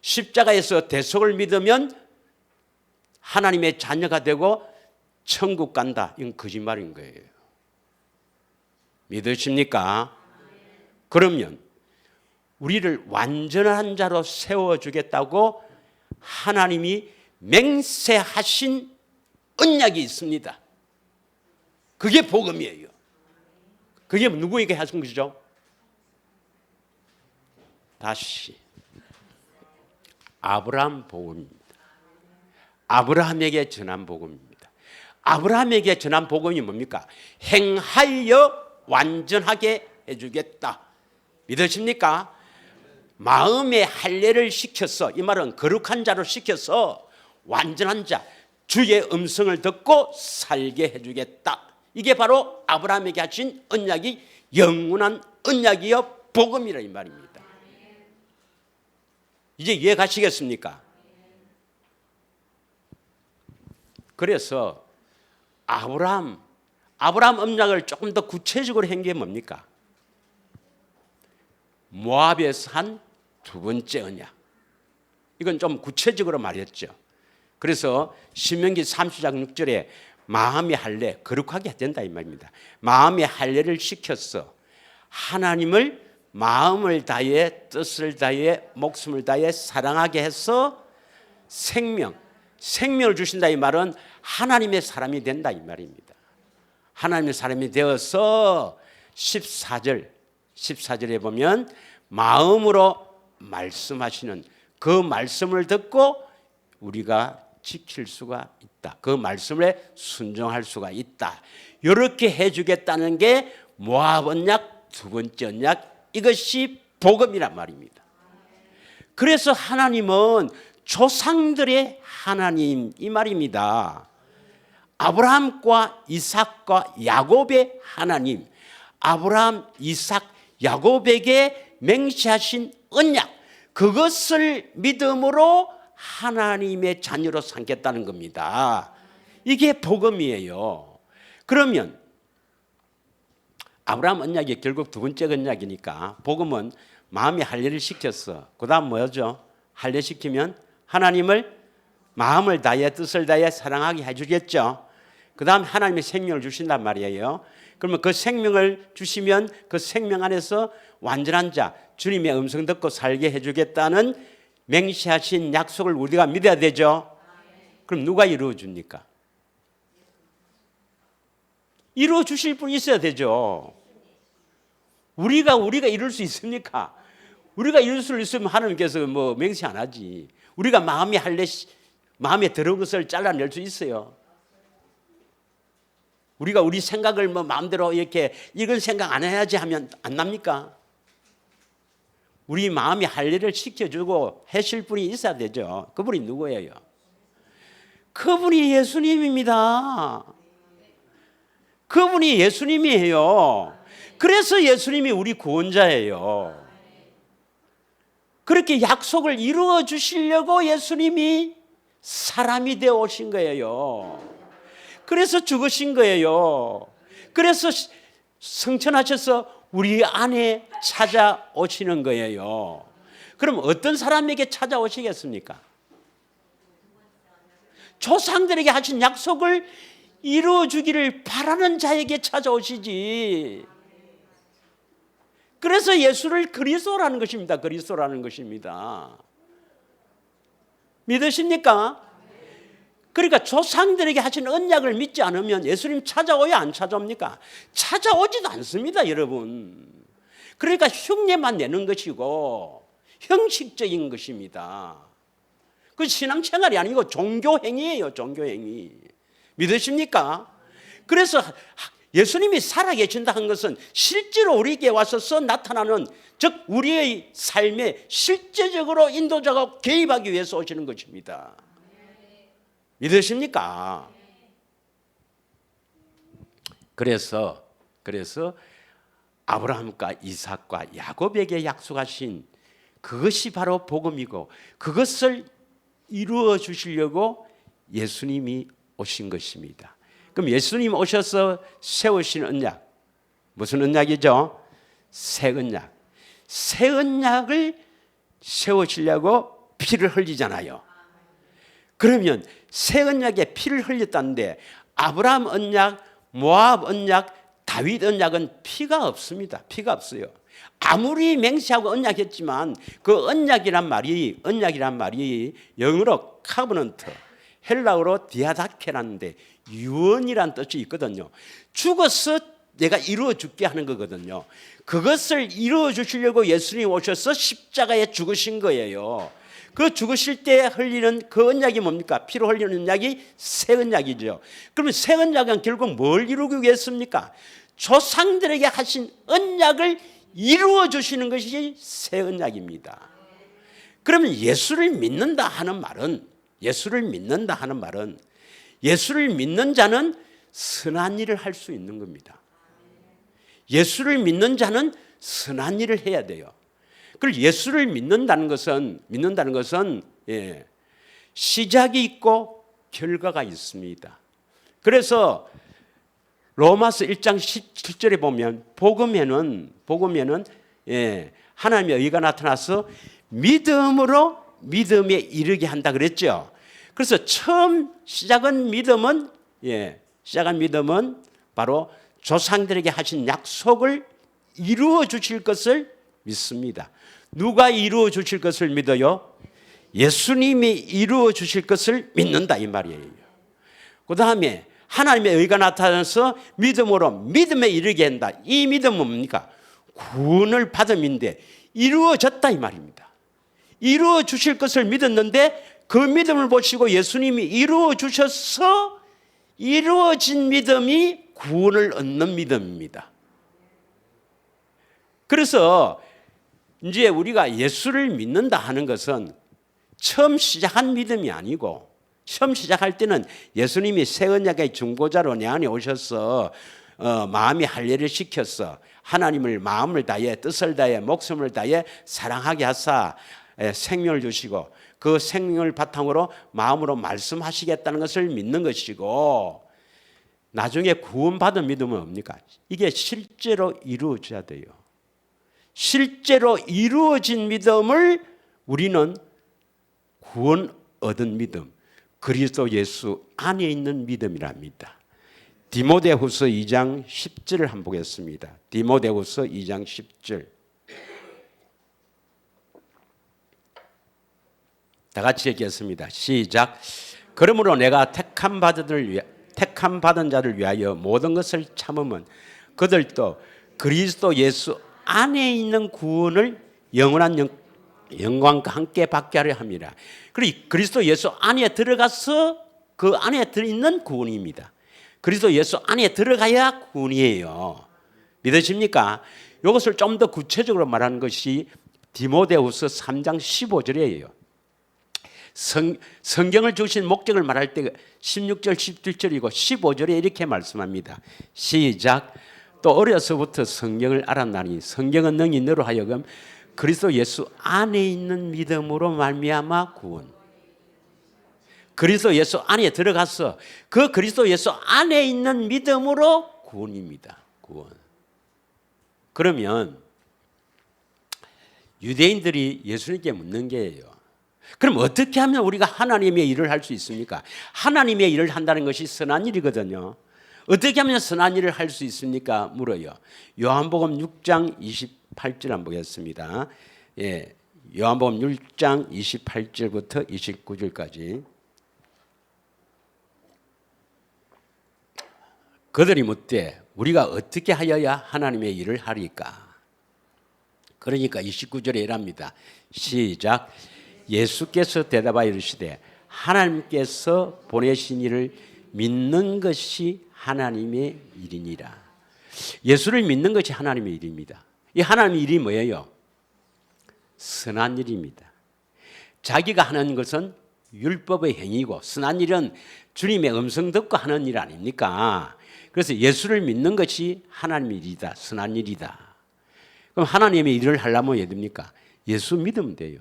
십자가에서 대속을 믿으면 하나님의 자녀가 되고 천국 간다. 이건 거짓말인 거예요. 믿으십니까? 그러면 우리를 완전한 자로 세워주겠다고 하나님이 맹세하신 언약이 있습니다. 그게 복음이에요. 그게 누구에게 하신 것이죠? 다시 아브라함 복음입니다. 아브라함에게 전한 복음입니다. 아브라함에게 전한 복음이 뭡니까? 행하여 완전하게 해주겠다. 믿으십니까? 마음의 할례를 시켜서, 이 말은 거룩한 자로 시켜서 완전한 자, 주의 음성을 듣고 살게 해주겠다. 이게 바로 아브라함에게 하신 언약이 영원한 언약이여 복음이라 이 말입니다. 이제 이해 가시겠습니까? 그래서 아브라함 언약을 조금 더 구체적으로 한 게 뭡니까? 모압에서 한 두 번째 언약. 이건 좀 구체적으로 말했죠. 그래서 신명기 30장 6절에 마음의 할례, 거룩하게 된다 이 말입니다. 마음의 할례를 시켰어. 하나님을 마음을 다해, 뜻을 다해, 목숨을 다해 사랑하게 해서 생명을 주신다 이 말은 하나님의 사람이 된다 이 말입니다. 하나님의 사람이 되어서 14절에 보면 마음으로 말씀하시는 그 말씀을 듣고 우리가 지킬 수가 있다. 그 말씀에 순종할 수가 있다. 이렇게 해주겠다는 게 모압 언약, 두 번째 언약, 이것이 복음이란 말입니다. 그래서 하나님은 조상들의 하나님 이 말입니다. 아브라함과 이삭과 야곱의 하나님, 아브라함, 이삭, 야곱에게 맹세하신 언약, 그것을 믿음으로 하나님의 자녀로 삼겠다는 겁니다. 이게 복음이에요. 그러면 아브라함 언약이 결국 두 번째 언약이니까 복음은 마음이 할례를 시켰어. 그 다음 뭐죠? 할례 시키면 하나님을 마음을 다해 뜻을 다해 사랑하게 해주겠죠. 그 다음 하나님의 생명을 주신단 말이에요. 그러면 그 생명을 주시면 그 생명 안에서 완전한 자, 주님의 음성 듣고 살게 해주겠다는 맹세하신 약속을 우리가 믿어야 되죠. 그럼 누가 이루어 줍니까? 이루어 주실 분이 있어야 되죠. 우리가 이룰 수 있습니까? 우리가 이룰 수 있으면 하나님께서 뭐 맹세 안 하지. 우리가 마음에 들어온 것을 잘라낼 수 있어요. 우리가 우리 생각을 뭐 마음대로 이렇게 이건 생각 안 해야지 하면 안 납니까? 우리 마음이 할례를 시켜주고 하실 분이 있어야 되죠. 그분이 누구예요? 그분이 예수님입니다. 그분이 예수님이에요. 그래서 예수님이 우리 구원자예요. 그렇게 약속을 이루어 주시려고 예수님이 사람이 되어 오신 거예요. 그래서 죽으신 거예요. 그래서 성천하셔서 우리 안에 찾아오시는 거예요. 그럼 어떤 사람에게 찾아오시겠습니까? 조상들에게 하신 약속을 이루어 주기를 바라는 자에게 찾아오시지. 그래서 예수를 그리스도라는 것입니다. 그리스도라는 것입니다. 믿으십니까? 그러니까 조상들에게 하신 언약을 믿지 않으면 예수님 찾아오야 안 찾아옵니까? 찾아오지도 않습니다, 여러분. 그러니까 흉내만 내는 것이고 형식적인 것입니다. 그 신앙생활이 아니고 종교행위예요, 종교행위. 믿으십니까? 그래서 예수님이 살아계신다 한 것은 실제로 우리에게 와서 나타나는, 즉 우리의 삶에 실제적으로 인도자가 개입하기 위해서 오시는 것입니다. 믿으십니까? 그래서 아브라함과 이삭과 야곱에게 약속하신 그것이 바로 복음이고 그것을 이루어 주시려고 예수님이 오신 것입니다. 그럼 예수님 오셔서 세우신 언약, 무슨 언약이죠? 새 언약. 새 언약을 세우시려고 피를 흘리잖아요. 그러면 새 언약에 피를 흘렸다는데 아브라함 언약, 모압 언약, 다윗 언약은 피가 없습니다. 피가 없어요. 아무리 맹세하고 언약했지만 그 언약이란 말이 영어로 카버넌트, 헬라어로 디아다케라는데 유언이란 뜻이 있거든요. 죽어서 내가 이루어 줄게 하는 거거든요. 그것을 이루어 주시려고 예수님이 오셔서 십자가에 죽으신 거예요. 그 죽으실 때 흘리는 그 언약이 뭡니까? 피로 흘리는 언약이 새 언약이죠. 그러면 새 언약은 결국 뭘 이루기 위해서입니까? 조상들에게 하신 언약을 이루어 주시는 것이 새 언약입니다. 그러면 예수를 믿는다 하는 말은 예수를 믿는 자는 선한 일을 할 수 있는 겁니다. 예수를 믿는 자는 선한 일을 해야 돼요. 그리고 예수를 믿는다는 것은 시작이 있고 결과가 있습니다. 그래서 로마서 1장 17절에 보면 복음에는 하나님의 의가 나타나서 믿음으로 믿음에 이르게 한다 그랬죠. 그래서 처음 시작한 믿음은 바로 조상들에게 하신 약속을 이루어 주실 것을 믿습니다. 누가 이루어 주실 것을 믿어요? 예수님이 이루어 주실 것을 믿는다 이 말이에요. 그 다음에 하나님의 의가 나타나서 믿음으로 믿음에 이르게 한다. 이 믿음은 뭡니까? 구원을 받음인데 이루어졌다 이 말입니다. 이루어 주실 것을 믿었는데 그 믿음을 보시고 예수님이 이루어 주셔서 이루어진 믿음이 구원을 얻는 믿음입니다. 그래서 이제 우리가 예수를 믿는다 하는 것은 처음 시작한 믿음이 아니고, 처음 시작할 때는 예수님이 새 언약의 중보자로 내 안에 오셔서 마음이 할례를 시켜서 하나님을 마음을 다해 뜻을 다해 목숨을 다해 사랑하게 하사 생명을 주시고 그 생명을 바탕으로 마음으로 말씀하시겠다는 것을 믿는 것이고, 나중에 구원받은 믿음은 뭡니까? 이게 실제로 이루어져야 돼요. 실제로 이루어진 믿음을 우리는 구원 얻은 믿음, 그리스도 예수 안에 있는 믿음이랍니다. 디모데후서 2장 10절을 한번 보겠습니다. 디모데후서 2장 10절. 다 같이 읽겠습니다. 시작. 그러므로 내가 택함 받은 자를 위하여 모든 것을 참으면 그들도 그리스도 예수 안에 있는 구원을 영원한 영광과 함께 받게 하려 합니다. 그리고 그리스도 예수 안에 들어가서 그 안에 들어있는 구원입니다. 그리스도 예수 안에 들어가야 구원이에요. 믿으십니까? 이것을 좀 더 구체적으로 말하는 것이 디모데후서 3장 15절이에요. 성경을 주신 목적을 말할 때 16절, 17절이고 15절에 이렇게 말씀합니다. 시작. 또 어려서부터 성경을 알았나니 성경은 능히 너로 하여금 그리스도 예수 안에 있는 믿음으로 말미암아 구원. 그리스도 예수 안에 들어가서 그 그리스도 예수 안에 있는 믿음으로 구원입니다. 구원. 그러면 유대인들이 예수님께 묻는 게예요. 그럼 어떻게 하면 우리가 하나님의 일을 할 수 있습니까? 하나님의 일을 한다는 것이 선한 일이거든요. 어떻게 하면 선한 일을 할 수 있습니까? 물어요. 요한복음 6장 28절 한번 보겠습니다. 예, 요한복음 6장 28절부터 29절까지. 그들이 묻되 우리가 어떻게 하여야 하나님의 일을 하리까? 그러니까 29절에 이랍니다. 시작. 예수께서 대답하여 이르시되 하나님께서 보내신 이를 믿는 것이 하나님의 일이니라. 예수를 믿는 것이 하나님의 일입니다. 이 하나님의 일이 뭐예요? 선한 일입니다. 자기가 하는 것은 율법의 행위고 선한 일은 주님의 음성 듣고 하는 일 아닙니까? 그래서 예수를 믿는 것이 하나님의 일이다. 선한 일이다. 그럼 하나님의 일을 하려면 어떻게 됩니까? 예수 믿으면 돼요.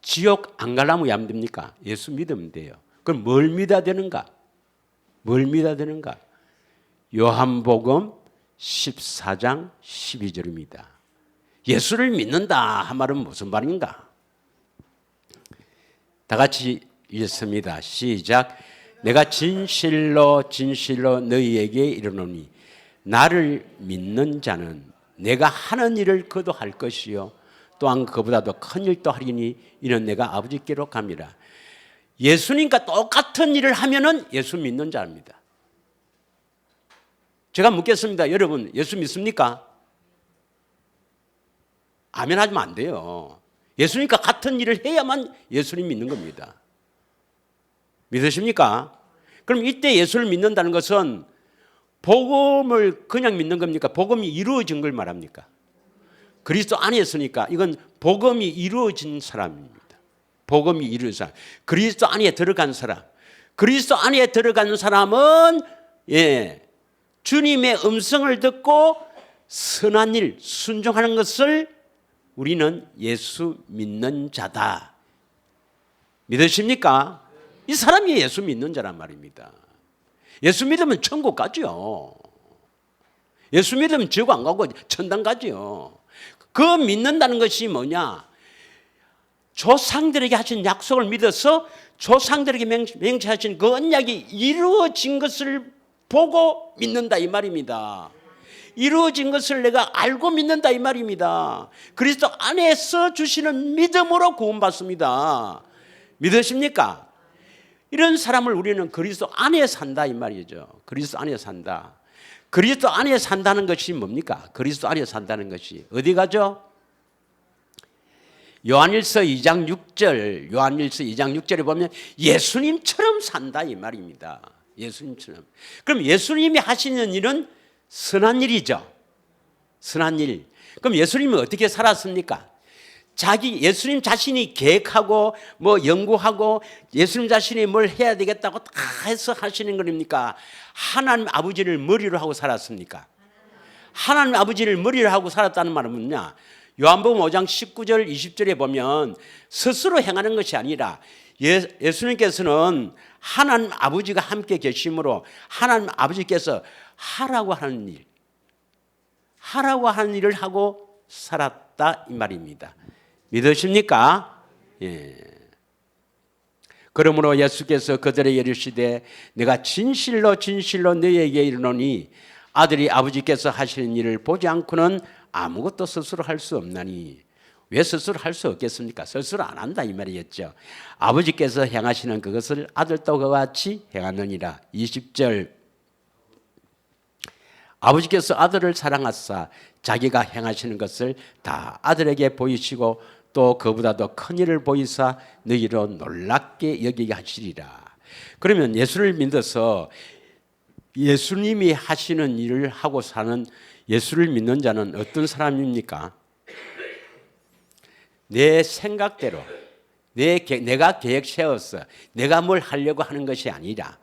지옥 안 가려면 왜 안 됩니까? 예수 믿으면 돼요. 그럼 뭘 믿어야 되는가? 뭘 믿어야 되는가? 요한복음 14장 12절입니다. 예수를 믿는다 한 말은 무슨 말인가? 다 같이 읽습니다. 시작. 내가 진실로 진실로 너희에게 이르노니 나를 믿는 자는 내가 하는 일을 그도 할 것이요 또한 그보다도 큰 일도 하리니 이는 내가 아버지께로 갑니다. 예수님과 똑같은 일을 하면은 예수 믿는 자입니다. 제가 묻겠습니다. 여러분 예수 믿습니까? 아멘 하지면 안 돼요. 예수님과 같은 일을 해야만 예수님 믿는 겁니다. 믿으십니까? 그럼 이때 예수를 믿는다는 것은 복음을 그냥 믿는 겁니까? 복음이 이루어진 걸 말합니까? 그리스도 안에 있으니까 이건 복음이 이루어진 사람입니다. 복음이 이루어진 사람. 그리스도 안에 들어간 사람. 그리스도 안에 들어간 사람은 주님의 음성을 듣고 선한 일, 순종하는 것을 우리는 예수 믿는 자다. 믿으십니까? 이 사람이 예수 믿는 자란 말입니다. 예수 믿으면 천국 가죠. 예수 믿으면 지옥 안 가고 천당 가죠. 그 믿는다는 것이 뭐냐? 조상들에게 하신 약속을 믿어서 조상들에게 맹세하신 그 언약이 이루어진 것을 보고 믿는다 이 말입니다. 이루어진 것을 내가 알고 믿는다 이 말입니다. 그리스도 안에서 주시는 믿음으로 구원받습니다. 믿으십니까? 이런 사람을 우리는 그리스도 안에 산다 이 말이죠. 그리스도 안에 산다. 그리스도 안에 산다는 것이 뭡니까? 그리스도 안에 산다는 것이 어디 가죠? 요한일서 2장 6절, 요한일서 2장 6절에 보면 예수님처럼 산다 이 말입니다. 예수님처럼. 그럼 예수님이 하시는 일은 선한 일이죠. 선한 일. 그럼 예수님은 어떻게 살았습니까? 예수님 자신이 계획하고 연구하고 예수님 자신이 뭘 해야 되겠다고 다 해서 하시는 겁니까? 하나님 아버지를 머리로 하고 살았습니까? 하나님 아버지를 머리로 하고 살았다는 말은 뭐냐? 요한복음 5장 19절 20절에 보면 스스로 행하는 것이 아니라 예수님께서는 하나님 아버지가 함께 계심으로 하나님 아버지께서 하라고 하는 일을 하고 살았다 이 말입니다. 믿으십니까? 예. 그러므로 예수께서 그들에게 이르시되 내가 진실로 진실로 너희에게 이르노니 아들이 아버지께서 하시는 일을 보지 않고는 아무것도 스스로 할 수 없나니. 왜 스스로 할 수 없겠습니까? 스스로 안 한다 이 말이겠죠. 아버지께서 행하시는 그것을 아들도 그와 같이 행하느니라. 20절 아버지께서 아들을 사랑하사 자기가 행하시는 것을 다 아들에게 보이시고 또 그보다 더 큰 일을 보이사 너희로 놀랍게 여기게 하시리라. 그러면 예수를 믿어서 예수님이 하시는 일을 하고 사는 예수를 믿는 자는 어떤 사람입니까? 내 생각대로 내가 계획 세웠어. 내가 뭘 하려고 하는 것이 아니라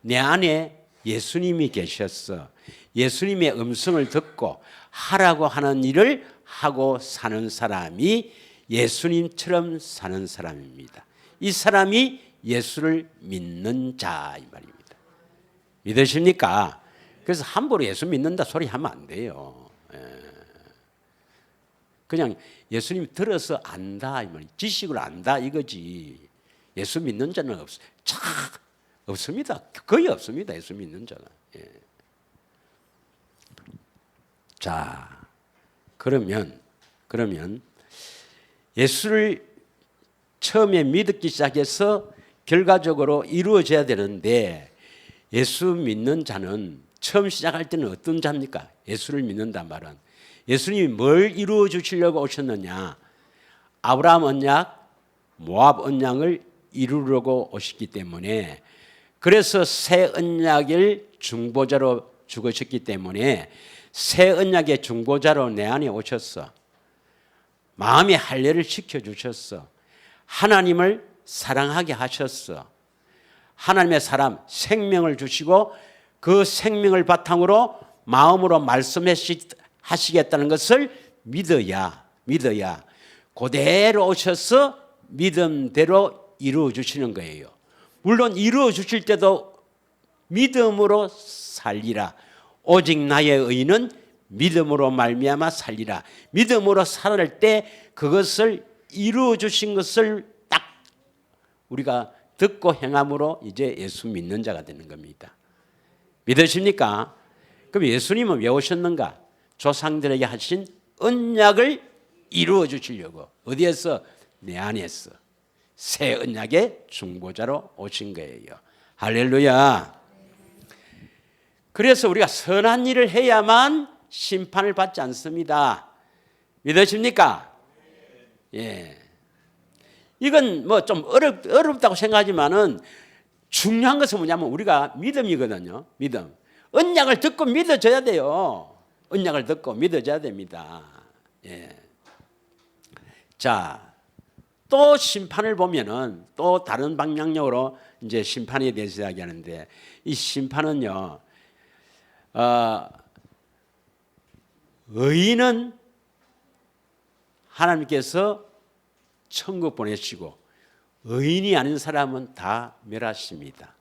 내 안에 예수님이 계셨어. 예수님의 음성을 듣고 하라고 하는 일을 하고 사는 사람이 예수님처럼 사는 사람입니다. 이 사람이 예수를 믿는 자 이 말입니다. 믿으십니까? 그래서 함부로 예수 믿는다 소리 하면 안 돼요. 그냥 예수님 들어서 안다 이 말이 지식을 안다 이거지. 예수 믿는 자는 없습니다. 거의 없습니다. 예수 믿는 자는. 자, 그러면 예수를 처음에 믿기 시작해서 결과적으로 이루어져야 되는데 예수 믿는 자는 처음 시작할 때는 어떤 자입니까? 예수를 믿는단 말은 예수님이 뭘 이루어 주시려고 오셨느냐? 아브라함 언약, 모압 언약을 이루려고 오셨기 때문에 그래서 새 언약을 중보자로 죽으셨기 때문에 새 언약의 중보자로 내 안에 오셨어. 마음의 할례를 시켜주셨어. 하나님을 사랑하게 하셨어. 하나님의 사람 생명을 주시고 그 생명을 바탕으로 마음으로 말씀하시겠다는 것을 믿어야 그대로 오셔서 믿음대로 이루어 주시는 거예요. 물론 이루어 주실 때도 믿음으로 살리라. 오직 나의 의는 믿음으로 말미암아 살리라. 믿음으로 살을 때 그것을 이루어 주신 것을 딱 우리가 듣고 행함으로 이제 예수 믿는 자가 되는 겁니다. 믿으십니까? 그럼 예수님은 왜 오셨는가? 조상들에게 하신 언약을 이루어 주시려고. 어디에서? 내 안에서. 새 언약의 중보자로 오신 거예요. 할렐루야. 그래서 우리가 선한 일을 해야만 심판을 받지 않습니다. 믿으십니까? 예. 이건 뭐 좀 어렵다고 생각하지만은 중요한 것은 뭐냐면 우리가 믿음이거든요. 믿음. 언약을 듣고 믿어져야 돼요. 언약을 듣고 믿어져야 됩니다. 예. 자, 또 심판을 보면은 또 다른 방향으로 이제 심판에 대해서 이야기하는데 이 심판은요, 의인은 하나님께서 천국 보내시고 의인이 아닌 사람은 다 멸하십니다.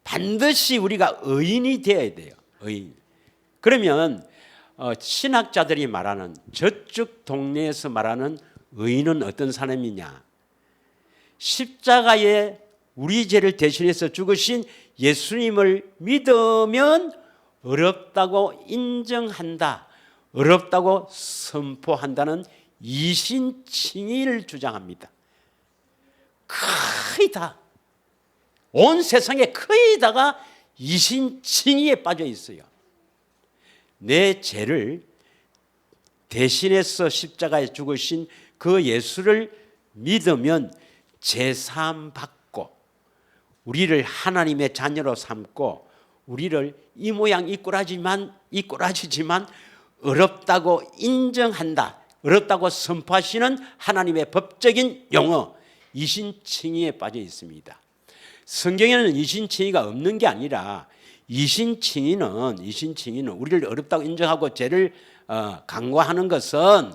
반드시 우리가 의인이 되어야 돼요. 의인. 그러면 신학자들이 말하는 저쪽 동네에서 말하는 의인은 어떤 사람이냐? 십자가에 우리 죄를 대신해서 죽으신 예수님을 믿으면 어렵다고 인정한다. 어렵다고 선포한다는 이신칭의를 주장합니다. 거의 다, 온 세상에 거의 다가 이신칭의에 빠져 있어요. 내 죄를 대신해서 십자가에 죽으신 그 예수를 믿으면 제사함 받고 우리를 하나님의 자녀로 삼고 우리를 이 모양 이 꼬라지지만 어렵다고 인정한다. 어렵다고 선포하시는 하나님의 법적인 용어 이신칭의에 빠져 있습니다. 성경에는 이신칭의가 없는 게 아니라 이신칭의는 우리를 어렵다고 인정하고 죄를 간과하는 것은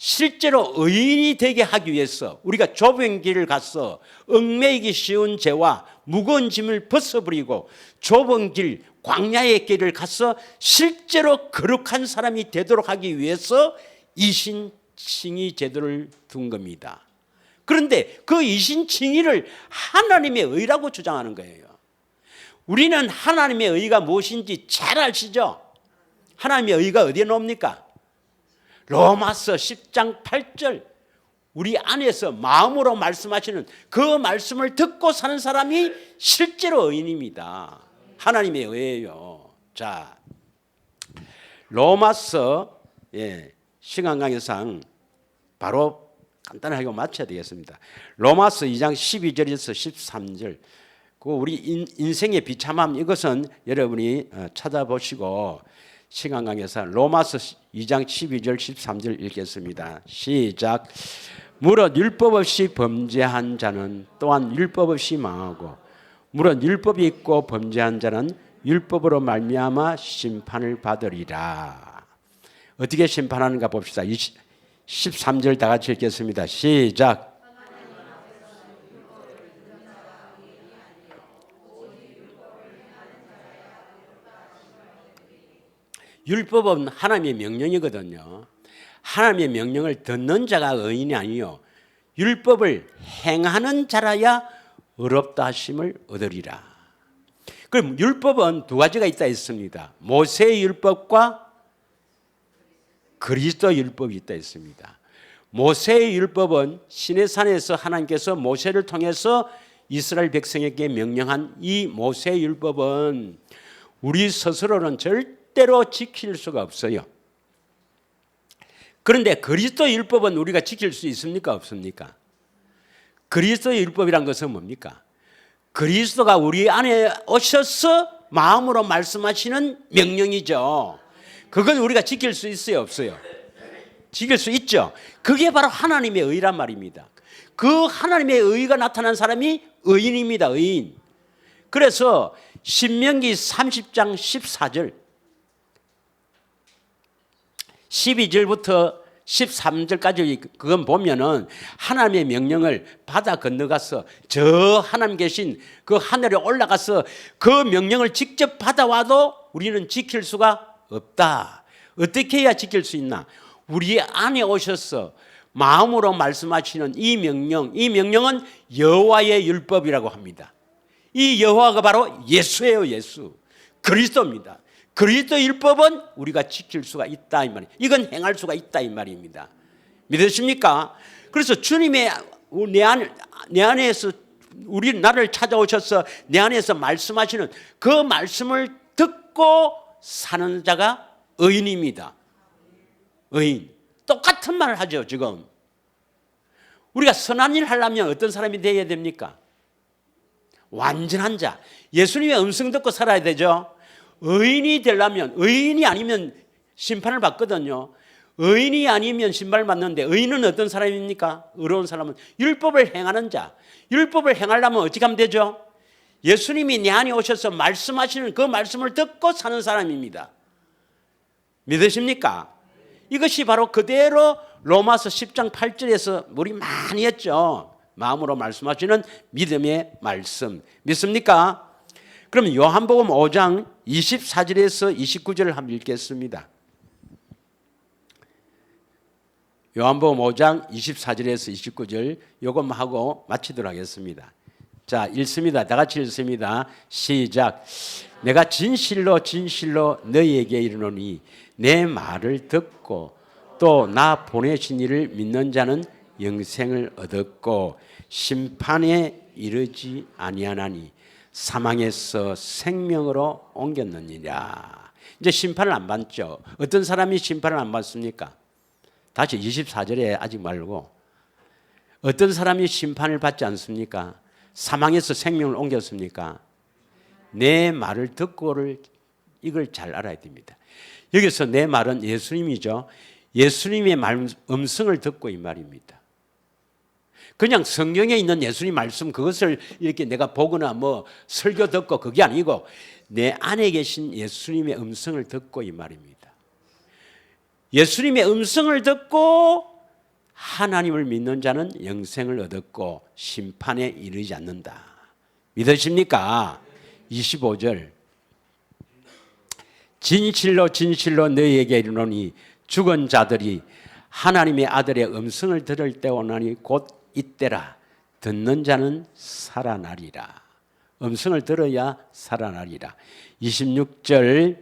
실제로 의인이 되게 하기 위해서 우리가 좁은 길을 가서 얽매이기 쉬운 죄와 무거운 짐을 벗어버리고 좁은 길 광야의 길을 가서 실제로 거룩한 사람이 되도록 하기 위해서 이신칭의 제도를 둔 겁니다. 그런데 그 이신칭의를 하나님의 의라고 주장하는 거예요. 우리는 하나님의 의가 무엇인지 잘 아시죠? 하나님의 의가 어디에 나옵니까? 로마서 10장 8절 우리 안에서 마음으로 말씀하시는 그 말씀을 듣고 사는 사람이 실제로 의인입니다. 하나님의 의예요. 자, 로마서 시간 관계상 바로 간단하게 마쳐야 되겠습니다. 로마서 2장 12절에서 13절 그 우리 인생의 비참함 이것은 여러분이 찾아보시고 시간 관계상 로마서 2장 12절 13절 읽겠습니다. 시작. 무릇 율법 없이 범죄한 자는 또한 율법 없이 망하고 무릇 율법이 있고 범죄한 자는 율법으로 말미암아 심판을 받으리라. 어떻게 심판하는가 봅시다. 13절 다 같이 읽겠습니다. 시작. 율법은 하나님의 명령이거든요. 하나님의 명령을 듣는 자가 의인이 아니요 율법을 행하는 자라야 의롭다 하심을 얻으리라. 그럼 율법은 두 가지가 있다 했습니다. 모세의 율법과 그리스도 율법이 있다 했습니다. 모세의 율법은 시내산에서 하나님께서 모세를 통해서 이스라엘 백성에게 명령한 이 모세의 율법은 우리 스스로는 절대로 지킬 수가 없어요. 그런데 그리스도 율법은 우리가 지킬 수 있습니까? 없습니까? 그리스도의 율법이란 것은 뭡니까? 그리스도가 우리 안에 오셔서 마음으로 말씀하시는 명령이죠. 그건 우리가 지킬 수 있어요? 없어요? 지킬 수 있죠. 그게 바로 하나님의 의란 말입니다. 그 하나님의 의가 나타난 사람이 의인입니다. 의인. 그래서 신명기 30장 14절 12절부터 13절까지 그건 보면은 하나님의 명령을 바다 건너가서 저 하나님 계신 그 하늘에 올라가서 그 명령을 직접 받아와도 우리는 지킬 수가 없다. 어떻게 해야 지킬 수 있나? 우리 안에 오셔서 마음으로 말씀하시는 이 명령은 여호와의 율법이라고 합니다. 이 여호와가 바로 예수예요. 예수. 그리스도입니다. 그리스도 율법은 우리가 지킬 수가 있다 이 말이에요. 이건 행할 수가 있다 이 말입니다. 믿으십니까? 그래서 주님의 내 안에서 나를 찾아오셔서 내 안에서 말씀하시는 그 말씀을 듣고 사는 자가 의인입니다. 의인. 똑같은 말을 하죠. 지금 우리가 선한 일 하려면 어떤 사람이 되어야 됩니까? 완전한 자. 예수님의 음성 듣고 살아야 되죠. 의인이 되려면 의인이 아니면 심판을 받거든요. 의인이 아니면 심판을 받는데 의인은 어떤 사람입니까? 의로운 사람은 율법을 행하는 자. 율법을 행하려면 어떻게 하면 되죠? 예수님이 내 안에 오셔서 말씀하시는 그 말씀을 듣고 사는 사람입니다. 믿으십니까? 이것이 바로 그대로 로마서 10장 8절에서 우리 많이 했죠. 마음으로 말씀하시는 믿음의 말씀. 믿습니까? 그럼 요한복음 5장 24절에서 29절을 한번 읽겠습니다. 요한복음 5장 24절에서 29절 요것만 하고 마치도록 하겠습니다. 자, 읽습니다. 다 같이 읽습니다. 시작. 내가 진실로 너희에게 이르노니 내 말을 듣고 또 나 보내신 이를 믿는 자는 영생을 얻었고 심판에 이르지 아니하나니 사망에서 생명으로 옮겼느니라. 이제 심판을 안 받죠. 어떤 사람이 심판을 안 받습니까? 다시 24절에 아직 말고 어떤 사람이 심판을 받지 않습니까? 사망에서 생명을 옮겼습니까? 내 말을 듣고를 이걸 잘 알아야 됩니다. 여기서 내 말은 예수님이죠. 예수님의 음성을 듣고 이 말입니다. 그냥 성경에 있는 예수님 말씀 그것을 이렇게 내가 보거나 뭐 설교 듣고 그게 아니고 내 안에 계신 예수님의 음성을 듣고 이 말입니다. 예수님의 음성을 듣고 하나님을 믿는 자는 영생을 얻었고 심판에 이르지 않는다. 믿으십니까? 25절 진실로 진실로 너희에게 이르노니 죽은 자들이 하나님의 아들의 음성을 들을 때 오나니 곧 이때라. 듣는 자는 살아나리라. 음성을 들어야 살아나리라. 26절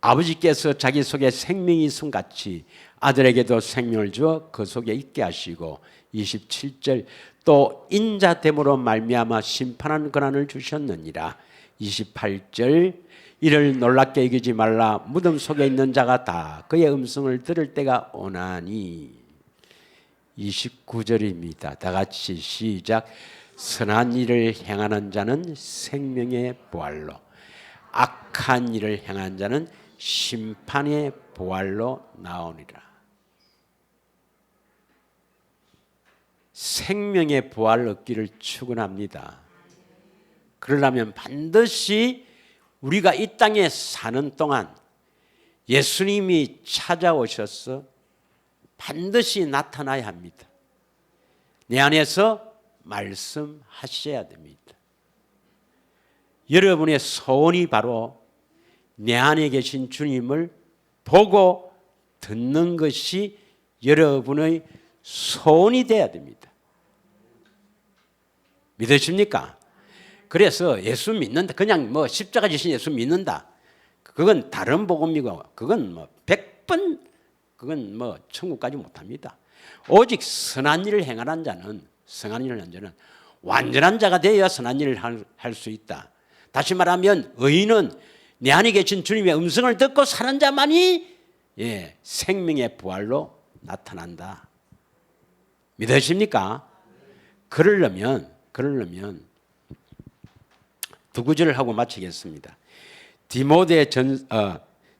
아버지께서 자기 속에 생명이 있음 같이 아들에게도 생명을 주어 그 속에 있게 하시고 27절 또 인자됨으로 말미암아 심판하는 권한을 주셨느니라. 28절 이를 놀랍게 여기지 말라. 무덤 속에 있는 자가 다 그의 음성을 들을 때가 오나니. 29절입니다. 다 같이 시작. 선한 일을 행하는 자는 생명의 부활로 악한 일을 행한 자는 심판의 부활로 나오니라. 생명의 부활 얻기를 축원합니다. 그러려면 반드시 우리가 이 땅에 사는 동안 예수님이 찾아오셔서 반드시 나타나야 합니다. 내 안에서 말씀하셔야 됩니다. 여러분의 소원이 바로 내 안에 계신 주님을 보고 듣는 것이 여러분의 소원이 되어야 됩니다. 믿으십니까? 그래서 예수 믿는다. 그냥 뭐 십자가 지신 예수 믿는다. 그건 다른 복음이고 그건 뭐 100번 그건 뭐 천국까지 못합니다. 오직 선한 일을 행하는 자는 완전한 자가 되어야 선한 일을 할 수 있다. 다시 말하면 의인은 내 안에 계신 주님의 음성을 듣고 사는 자만이 생명의 부활로 나타난다. 믿으십니까? 그러려면 두 구절을 하고 마치겠습니다. 디도서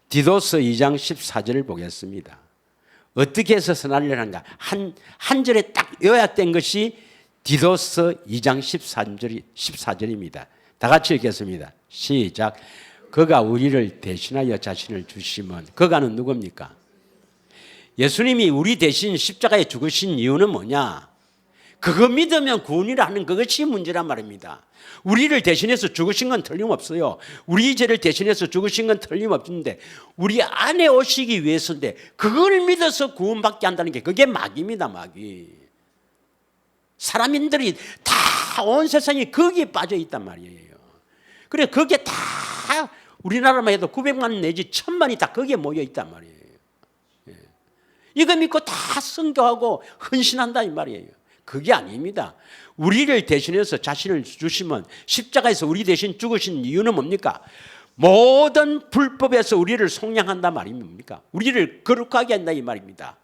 2장 14절을 보겠습니다. 어떻게 해서 선한 일을 하는가? 한 절에 딱 요약된 것이 디도서 2장 14절입니다. 다 같이 읽겠습니다. 시작. 그가 우리를 대신하여 자신을 주시면 그가는 누굽니까? 예수님이 우리 대신 십자가에 죽으신 이유는 뭐냐? 그거 믿으면 구원이라 하는 그것이 문제란 말입니다. 우리를 대신해서 죽으신 건 틀림없어요. 우리 죄를 대신해서 죽으신 건 틀림없는데 우리 안에 오시기 위해서인데 그걸 믿어서 구원받게 한다는 게 그게 마귀입니다. 마귀. 사람인들이 다 온 세상이 거기에 빠져 있단 말이에요. 그래 그게 다 우리나라만 해도 900만 내지 1000만이 다 거기에 모여 있단 말이에요. 이거 믿고 다 선교하고 헌신한다 이 말이에요. 그게 아닙니다. 우리를 대신해서 자신을 주시면 십자가에서 우리 대신 죽으신 이유는 뭡니까? 모든 불법에서 우리를 속량한다 말입니까? 우리를 거룩하게 한다 이 말입니다.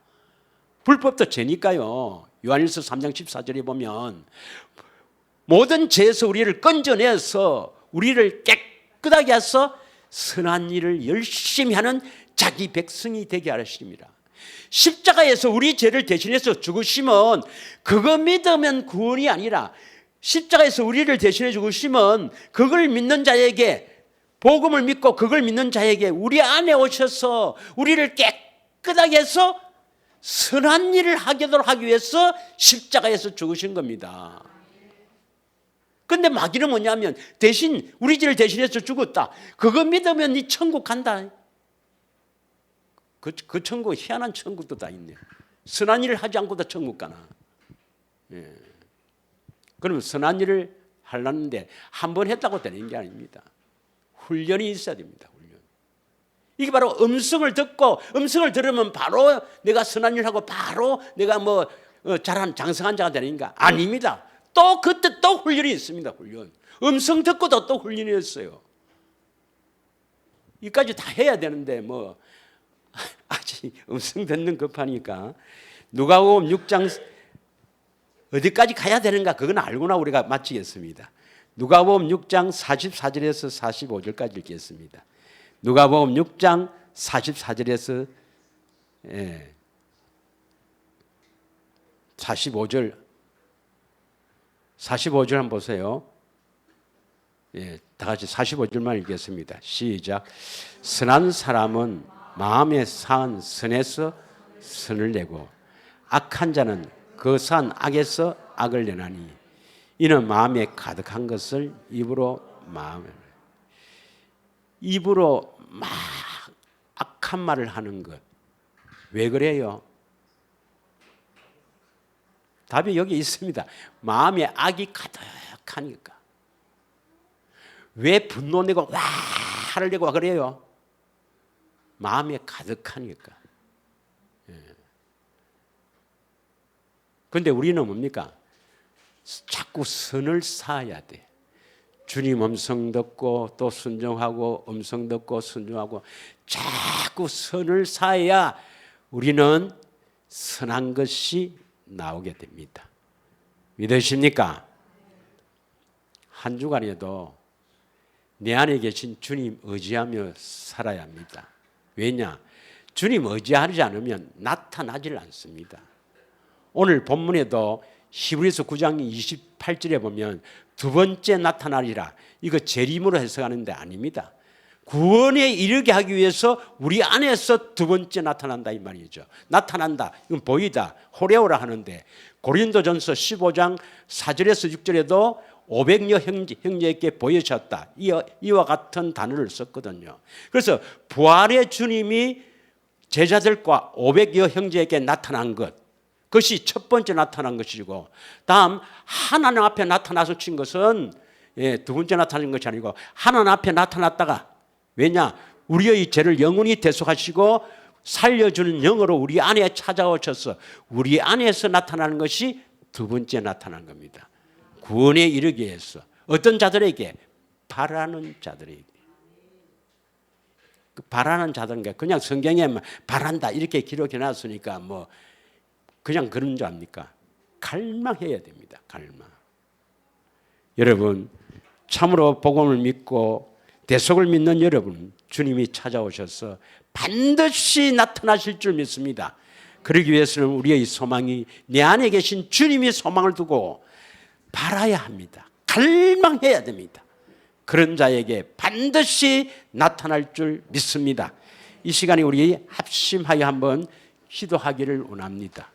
불법도 죄니까요. 요한일서 3장 14절에 보면 모든 죄에서 우리를 건져내서 우리를 깨끗하게 해서 선한 일을 열심히 하는 자기 백성이 되게 하십니다. 십자가에서 우리 죄를 대신해서 죽으시면 그거 믿으면 구원이 아니라 십자가에서 우리를 대신해 죽으시면 그걸 믿는 자에게 복음을 믿고 그걸 믿는 자에게 우리 안에 오셔서 우리를 깨끗하게 해서 선한 일을 하도록 하기 위해서 십자가에서 죽으신 겁니다. 그런데 마귀는 뭐냐면 대신 우리 죄를 대신해서 죽었다. 그거 믿으면 네 천국 간다. 그 천국 희한한 천국도 다 있네. 선한 일을 하지 않고도 천국 가나. 그러면 선한 일을 하려는데 한 번 했다고 되는 게 아닙니다. 훈련이 있어야 됩니다. 훈련. 이게 바로 음성을 듣고 음성을 들으면 바로 내가 선한 일을 하고 바로 내가 뭐 잘한 장성한 자가 되는 게 아닙니다. 또 그때 또 훈련이 있습니다. 훈련. 음성 듣고도 또 훈련이 있어요. 이까지 다 해야 되는데 뭐 아직 음성 듣는 급하니까 누가복음 6장 어디까지 가야 되는가 그건 알고나 우리가 마치겠습니다. 누가복음 6장 44절에서 45절까지 읽겠습니다. 누가복음 6장 44절에서 45절 한번 보세요. 다 같이 45절만 읽겠습니다. 시작. 선한 사람은 마음에 산 선에서 선을 내고 악한 자는 그 산 악에서 악을 내나니 이는 마음에 가득한 것을 입으로 막 악한 말을 하는 것. 왜 그래요? 답이 여기 있습니다. 마음에 악이 가득하니까. 왜 분노 내고 와 화를 내고 그래요? 마음에 가득하니까. 그런데 우리는 뭡니까? 자꾸 선을 쌓아야 돼. 주님 음성 듣고 또 순종하고 음성 듣고 순종하고 자꾸 선을 쌓아야 우리는 선한 것이 나오게 됩니다. 믿으십니까? 한 주간에도 내 안에 계신 주님 의지하며 살아야 합니다. 왜냐? 주님 의지하지 않으면 나타나질 않습니다. 오늘 본문에도 히브리서 9장 28절에 보면 두 번째 나타나리라. 이거 재림으로 해석하는데 아닙니다. 구원에 이르게 하기 위해서 우리 안에서 두 번째 나타난다 이 말이죠. 나타난다. 이건 보이다. 호레오라 하는데 고린도전서 15장 4절에서 6절에도 500여 형제에게 보여졌다. 이와 같은 단어를 썼거든요. 그래서 부활의 주님이 제자들과 500여 형제에게 나타난 것. 그것이 첫 번째 나타난 것이고 다음 하나님 앞에 나타나서 친 것은 두 번째 나타난 것이 아니고 하나님 앞에 나타났다가 왜냐? 우리의 죄를 영원히 대속하시고 살려주는 영으로 우리 안에 찾아오셔서 우리 안에서 나타나는 것이 두 번째 나타난 겁니다. 구원에 이르게 해서 어떤 자들에게? 바라는 자들에게. 그 바라는 자들은 그냥 성경에 바란다 이렇게 기록해 놨으니까 뭐 그냥 그런 줄 압니까? 갈망해야 됩니다. 갈망. 여러분 참으로 복음을 믿고 대속을 믿는 여러분 주님이 찾아오셔서 반드시 나타나실 줄 믿습니다. 그러기 위해서는 우리의 소망이 내 안에 계신 주님이 소망을 두고 바라야 합니다. 갈망해야 됩니다. 그런 자에게 반드시 나타날 줄 믿습니다. 이 시간에 우리 합심하여 한번 기도하기를 원합니다.